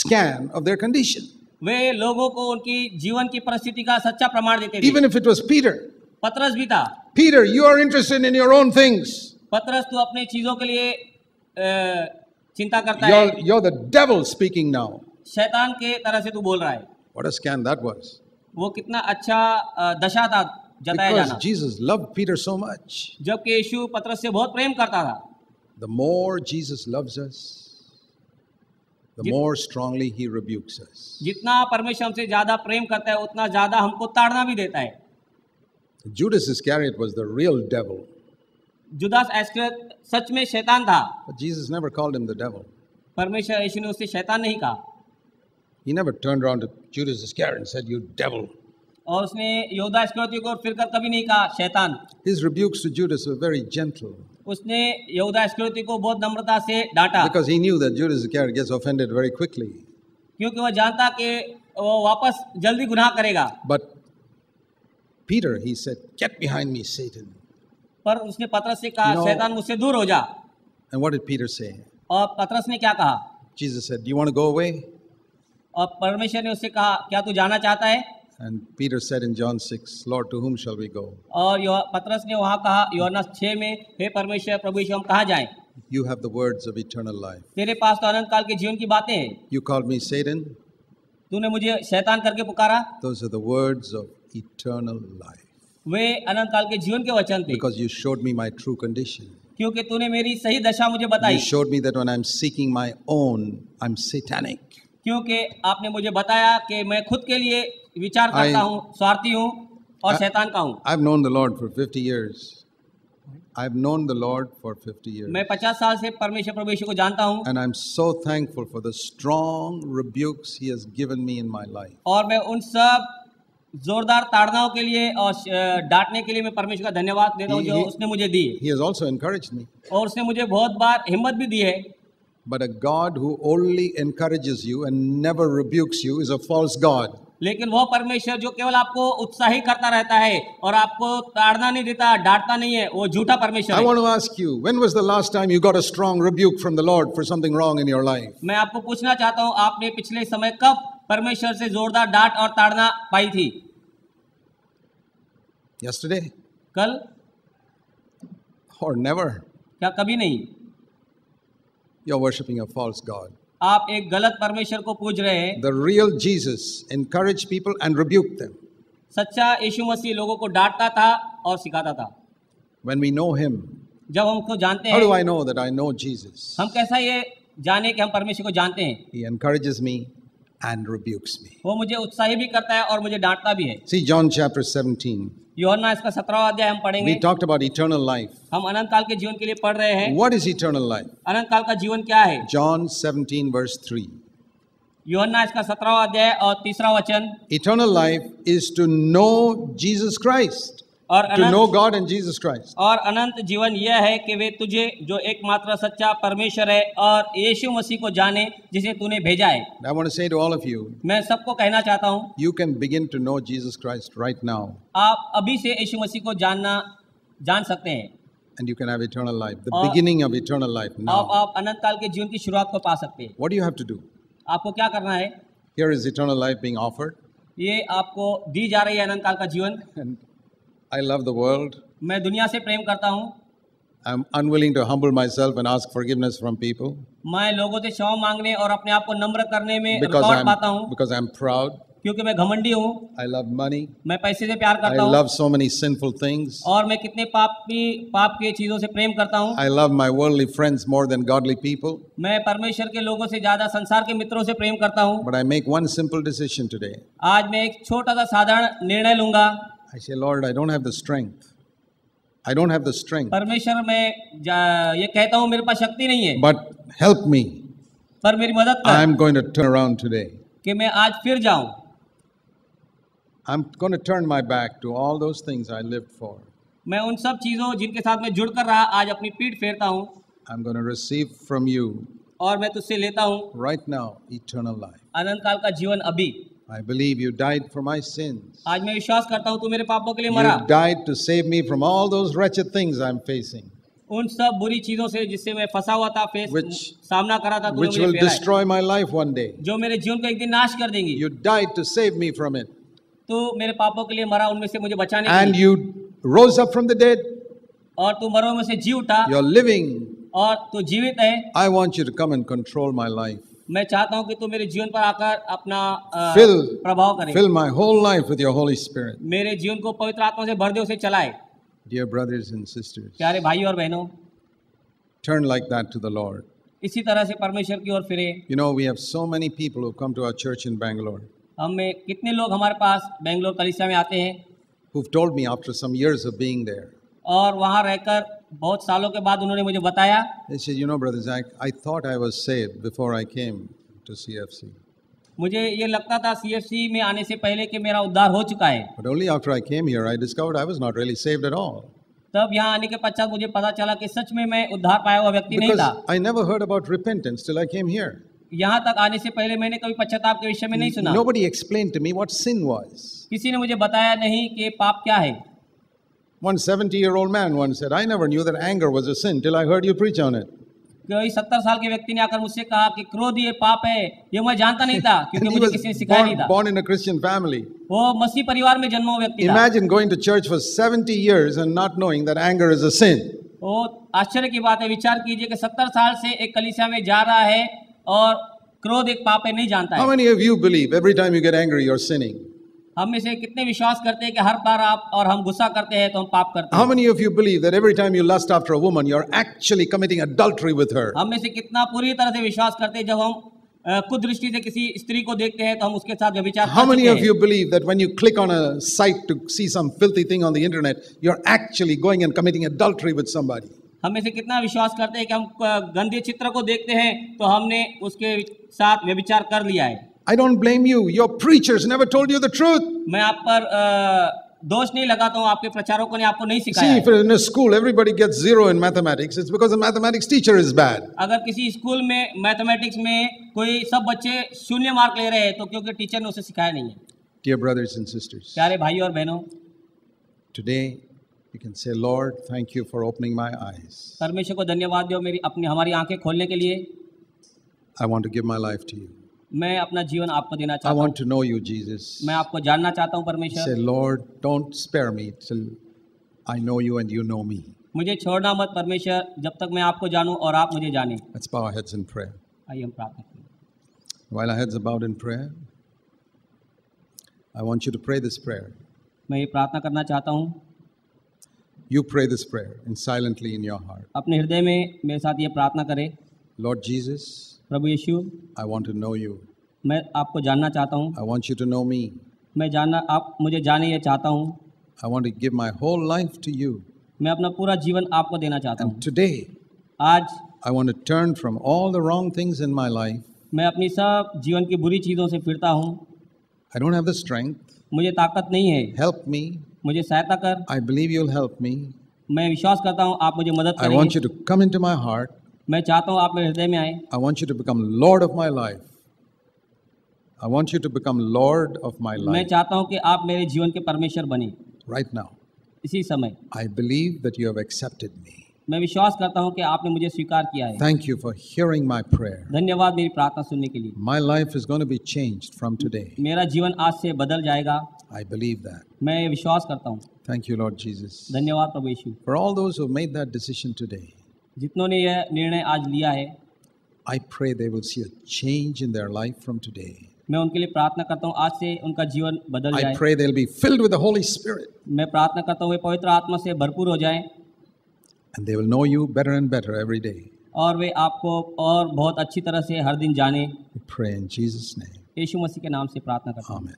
scan of their condition. वे लोगों को उनकी जीवन की परिस्थिति का सच्चा प्रमाण देते थे। Even if it was Peter. पतरस भी था। Peter, you are interested in your own things. पतरस तो अपने चीजों के लिए चिंता करता है, You're the devil speaking now. शैतान के तरह से तू बोल रहा है। What a scan that was. वो कितना अच्छा दशा था जताया Because जाना, Jesus loved Peter so much. जबकि यीशु पतरस से बहुत प्रेम करता था। The more Jesus loves us, the more strongly he rebukes us. जितना परमेश्वर हमसे ज्यादा प्रेम करता है उतना ज्यादा हमको ताड़ना भी देता है। Judas Iscariot was the real devil. Judas इस्करियोत सच में शैतान था, But Jesus never called him the devil. परमेश्वर यीशु ने उसे शैतान नहीं कहा, He never turned around to Judas Iscariot and said, "You devil." और उसने यहूदा इस्करियोती को फिर कर कभी नहीं कहा शैतान। His rebukes to Judas were very gentle उसने यहूदा इस्करियोती को बहुत नम्रता से डांटा, because he knew that Judas Iscariot gets offended very quickly. क्योंकि वह जानता कि वो वापस जल्दी गुनाह करेगा। But Peter, he said, "Get behind me, Satan." पर उसने पतरस से कहा, No. शैतान मुझसे दूर हो जा। And what did Peter say? और पतरस ने क्या कहा? Jesus said, "Do you want to go away?" और परमेश्वर ने उससे कहा, क्या तू जाना चाहता है? And Peter said in John 6, "Lord, to whom shall we go? और पतरस ने वहाँ कहा यूहन्ना 6 में, हे परमेश्वर प्रभु यीशु हम कहाँ जाएं? You have the words of eternal life. तेरे पास तो अनंत काल के जीवन की बातें हैं। You called me Satan. तूने मुझे शैतान करके पुकारा, Those are the words of eternal life. वे अनंत काल के जीवन के वचन थे, Because you showed me my true condition. क्योंकि तूने मेरी सही दशा मुझे You बताई, showed me that when I'm seeking my own, I'm satanic. क्योंकि आपने मुझे बताया कि मैं खुद के लिए विचार करता हूँ, स्वार्थी हूँ और शैतान का हूँ। I've known the Lord for 50 years. I've known the Lord for 50 years. मैं 50 साल से परमेश्वर प्रभु यीशु को जानता हूँ, And I'm so thankful for the strong rebukes He has given me in my life. और मैं उन सब जोरदार ताड़नाओं के लिए और डांटने के लिए मैं परमेश्वर का धन्यवाद देता हूँ जो उसने मुझे दी, He has also encouraged me. और उसने मुझे बहुत बार हिम्मत भी दी है। But a God who only encourages you and never rebukes you is a false God. लेकिन वो परमेश्वर जो केवल आपको उत्साही करता रहता है और आपको ताड़ना नहीं देता, डांटता नहीं है, वो झूठा परमेश्वर I है। want to ask you, when was the last time you got a strong rebuke from the Lord for something wrong in your life? मैं आपको पूछना चाहता हूँ, आपने पिछले समय कब परमेश्वर से जोरदार डांट और ताड़ना पाई थी? Yesterday? कल Or never? क्या कभी नहीं? You're worshiping a false God. आप एक गलत परमेश्वर को पूज रहे हैं। The real Jesus encouraged people and rebuked them. सच्चा यीशु मसीह लोगों को डांटता था और सिखाता था। When we know Him, जब हम उसको जानते how do हैं, I know that I know Jesus? हम कैसा ये जाने कि हम परमेश्वर को जानते हैं? He encourages me and rebukes me. वो मुझे उत्साही भी करता है और मुझे डांटता भी है। See John chapter 17. यूहन्ना इसका 17वां अध्याय हम पढ़ेंगे। We talked about eternal life. हम अनंत काल के जीवन के लिए पढ़ रहे हैं। What is eternal life? अनंत काल का जीवन क्या है? John 17 verse 3. यूहन्ना इसका 17वां अध्याय और 3रा वचन। Eternal life is to know Jesus Christ. और To know Anant God and Jesus Christ. और अनंत जीवन यह है कि वे तुझे जो एकमात्र सच्चा परमेश्वर है और यीशु मसीह को जाने जिसे तूने भेजा है। I want to say to all of you, मैं सबको कहना चाहता हूँ, you can begin to know Jesus Christ right now आप अभी से यीशु मसीह को जान सकते हैं। and you can have eternal life. The और beginning of eternal life now. आप अनंत काल के जीवन की शुरुआत को पा सकते हैं। What do you have to do? आपको क्या करना है? Here is eternal life being offered. ये आपको दी जा रही है अनंत काल का जीवन। And I love the world. मैं दुनिया से प्रेम करता हूँ I'm unwilling to humble myself and ask forgiveness from people मैं लोगों से क्षमा मांगने और अपने आप को नम्र करने में because रुकावट पाता हूँ, because I'm proud. क्योंकि मैं घमंडी हूँ, I love money. मैं पैसे से प्यार I करता हूँ, love so many sinful things. और मैं कितने पाप के चीजों से प्रेम करता हूँ। I love my worldly friends more than godly people. मैं परमेश्वर के लोगों से ज्यादा संसार के मित्रों से प्रेम करता हूँ। But I make one simple decision today. आज मैं एक छोटा सा साधारण निर्णय लूंगा। I say, Lord, I don't have the strength. I don't have the strength. परमेश्वर मैं ये कहता हूँ मेरे पास शक्ति नहीं है, But help me. पर मेरी मदद कर I'm going to turn around today. कि मैं आज फिर जाऊं। I'm going to turn my back to all those things I lived for. मैं उन सब चीजों जिनके साथ मैं जुड़ कर रहा आज अपनी पीठ फेरता हूँ I'm going to receive from you और मैं तुझसे लेता हूँ right now eternal life. अनंत काल का जीवन अभी। I believe you died for my sins. आज मैं विश्वास करता हूँ तू मेरे पापों के लिए मरा, You died to save me from all those wretched things I'm facing, उन सब बुरी चीजों से जिससे मैं फंसा हुआ था, सामना करा था, तूने which मुझे will फेरा है, destroy my life one day. जो मेरे जीवन को एक दिन नाश कर देंगी। You died to save me from it. तू मेरे पापों के लिए मरा, उनमें से मुझे बचाने के And लिए, you rose up from the dead. और तू मरो में से जी उठा You're living. और तू जीवित है। I want you to come and control my life. मैं चाहता हूँ कि तू मेरे जीवन पर आकर अपना प्रभाव करे, Fill my whole life with your Holy Spirit. मेरे जीवन को पवित्र आत्मा से भर दे, उसे चलाए। Dear brothers and sisters, प्यारे भाई और बहनों, turn like that to the Lord. इसी तरह से परमेश्वर की ओर फिरे। You know, we have so many people who come to our church in Bangalore हम में कितने लोग हमारे पास बेंगलोर कलीसिया में आते हैं who've told me after some years of being there. और वहाँ रहकर बहुत सालों के बाद उन्होंने मुझे बताया, They said, you know, Brother Zach, I thought I was saved before I came to CFC. मुझे ये लगता था CFC में आने से पहले कि मेरा उद्धार हो चुका है, But only after I came here, I discovered I was not really saved at all. तब यहाँ आने के पश्चात मुझे पता चला कि सच में मैं उद्धार पाया हुआ व्यक्ति नहीं था। Because I never heard about repentance till I came here. यहाँ तक आने से पहले मैंने कभी पश्चाताप के विषय में नहीं सुना। Nobody explained to me what sin was. किसी ने मुझे बताया नहीं कि पाप क्या है। One 70-year-old man once said, I never knew that anger was a sin till I heard you preach on it. कोई 70 साल के व्यक्ति ने आकर मुझसे कहा कि क्रोध ये पाप है, ये मैं जानता नहीं था क्योंकि मुझे किसी ने सिखाया नहीं था। Born in a Christian family. वो मसीह परिवार में जन्मा हुआ व्यक्ति था। Imagine going to church for 70 years and not knowing that anger is a sin. वो आश्चर्य की बात है, विचार कीजिए कि 70 साल से एक कलीसिया में जा रहा है और क्रोध एक पाप है नहीं जानता है। How many of you believe every time you get angry you're sinning? हम में से कितने विश्वास करते हैं कि हर बार आप और हम गुस्सा करते हैं तो हम पाप करते हैं? How many of you believe that every time you lust after a woman you're actually committing adultery with her? हम में से कितना पूरी तरह से विश्वास करते हैं जब हम कुदृष्टि से किसी स्त्री को देखते हैं तो हम उसके साथ व्यभिचार How कर many चुके of हैं? you believe that when you click on a site to see some filthy thing on the internet you're actually going and committing adultery with somebody? हम में से कितना विश्वास करते हैं कि हम गंदे चित्र को देखते हैं तो हमने उसके साथ व्यभिचार कर लिया है? I don't blame you. Your preachers never told you the truth. मैं आप पर दोष नहीं लगाता हूँ, आपके प्रचारकों ने आपको नहीं सिखाया See, है। if in a school everybody gets 0 in mathematics, it's because the mathematics teacher is bad. अगर किसी स्कूल में मैथमेटिक्स में कोई सब बच्चे 0 मार्क ले रहे हैं तो क्योंकि टीचर ने उसे सिखाया नहीं है। Dear brothers and sisters, प्यारे भाई और बहनों, today you can say, Lord, thank you for opening my eyes. परमेश्वर को धन्यवाद दो हमारी आंखें खोलने के लिए। I want to give my life to you. मैं अपना जीवन आपको देना I चाहता हूँ। want to know you, Jesus. मैं आपको जानना चाहता हूँ Say, परमेश्वर। Lord, don't spare me till I know you and you know me. मुझे छोड़ना मत परमेश्वर, जब तक मैं आपको जानूं और आप मुझे जानें। Let's bow our heads in prayer. आइए हम प्रार्थना करें। While our heads are bowed in prayer, I want you to pray this prayer. मैं ये प्रार्थना करना चाहता हूँ, You pray this prayer and silently in your heart. अपने हृदय में मेरे साथ ये प्रार्थना करें। Lord Jesus, Prabhu Yeshu, I want to know you. मैं आपको जानना चाहता हूँ। I want you to know me. आप मुझे जाने ये चाहता हूँ। I want to give my whole life to you. मैं अपना पूरा जीवन आपको देना चाहता हूँ। And today, आज I want to turn from all the wrong things in my life. मैं अपनी सब जीवन की बुरी चीज़ों से फिरता हूँ। I don't have the strength. मुझे ताकत नहीं है। Help me. मुझे सहायता कर। I believe you'll help me. मैं विश्वास करता हूँ आप मुझे मदद I want करेंगे। you to come into my heart. मैं चाहता हूँ आप मेरे हृदय में आए। I want you to become Lord of my life. I want you to become Lord of my मैं life चाहता हूँ कि आप मेरे जीवन के परमेश्वर बने right now. इसी समय। I believe that you have accepted me. मैं विश्वास करता हूँ कि आपने मुझे स्वीकार किया है। Thank you for hearing my prayer. धन्यवाद मेरी प्रार्थना सुनने के लिए। My life is going to be changed from today. मेरा जीवन आज से बदल जाएगा। I believe that. मैं ये विश्वास करता हूँ। Thank you, Lord Jesus. धन्यवाद प्रभु यीशु। For all those who made that decision today, जितनों ने यह निर्णय आज लिया है, I pray they will see a change in their life from today. मैं उनके लिए प्रार्थना करता हूँ आज से उनका जीवन बदल I जाए। pray they'll be filled with the Holy Spirit मैं प्रार्थना करता हूँ वे पवित्र आत्मा से भरपूर हो जाएं and they will know you better and better every day. और वे आपको और बहुत अच्छी तरह से हर दिन जाने। We pray in Jesus' name. यीशु मसीह के नाम से प्रार्थना करता हूँ। Amen.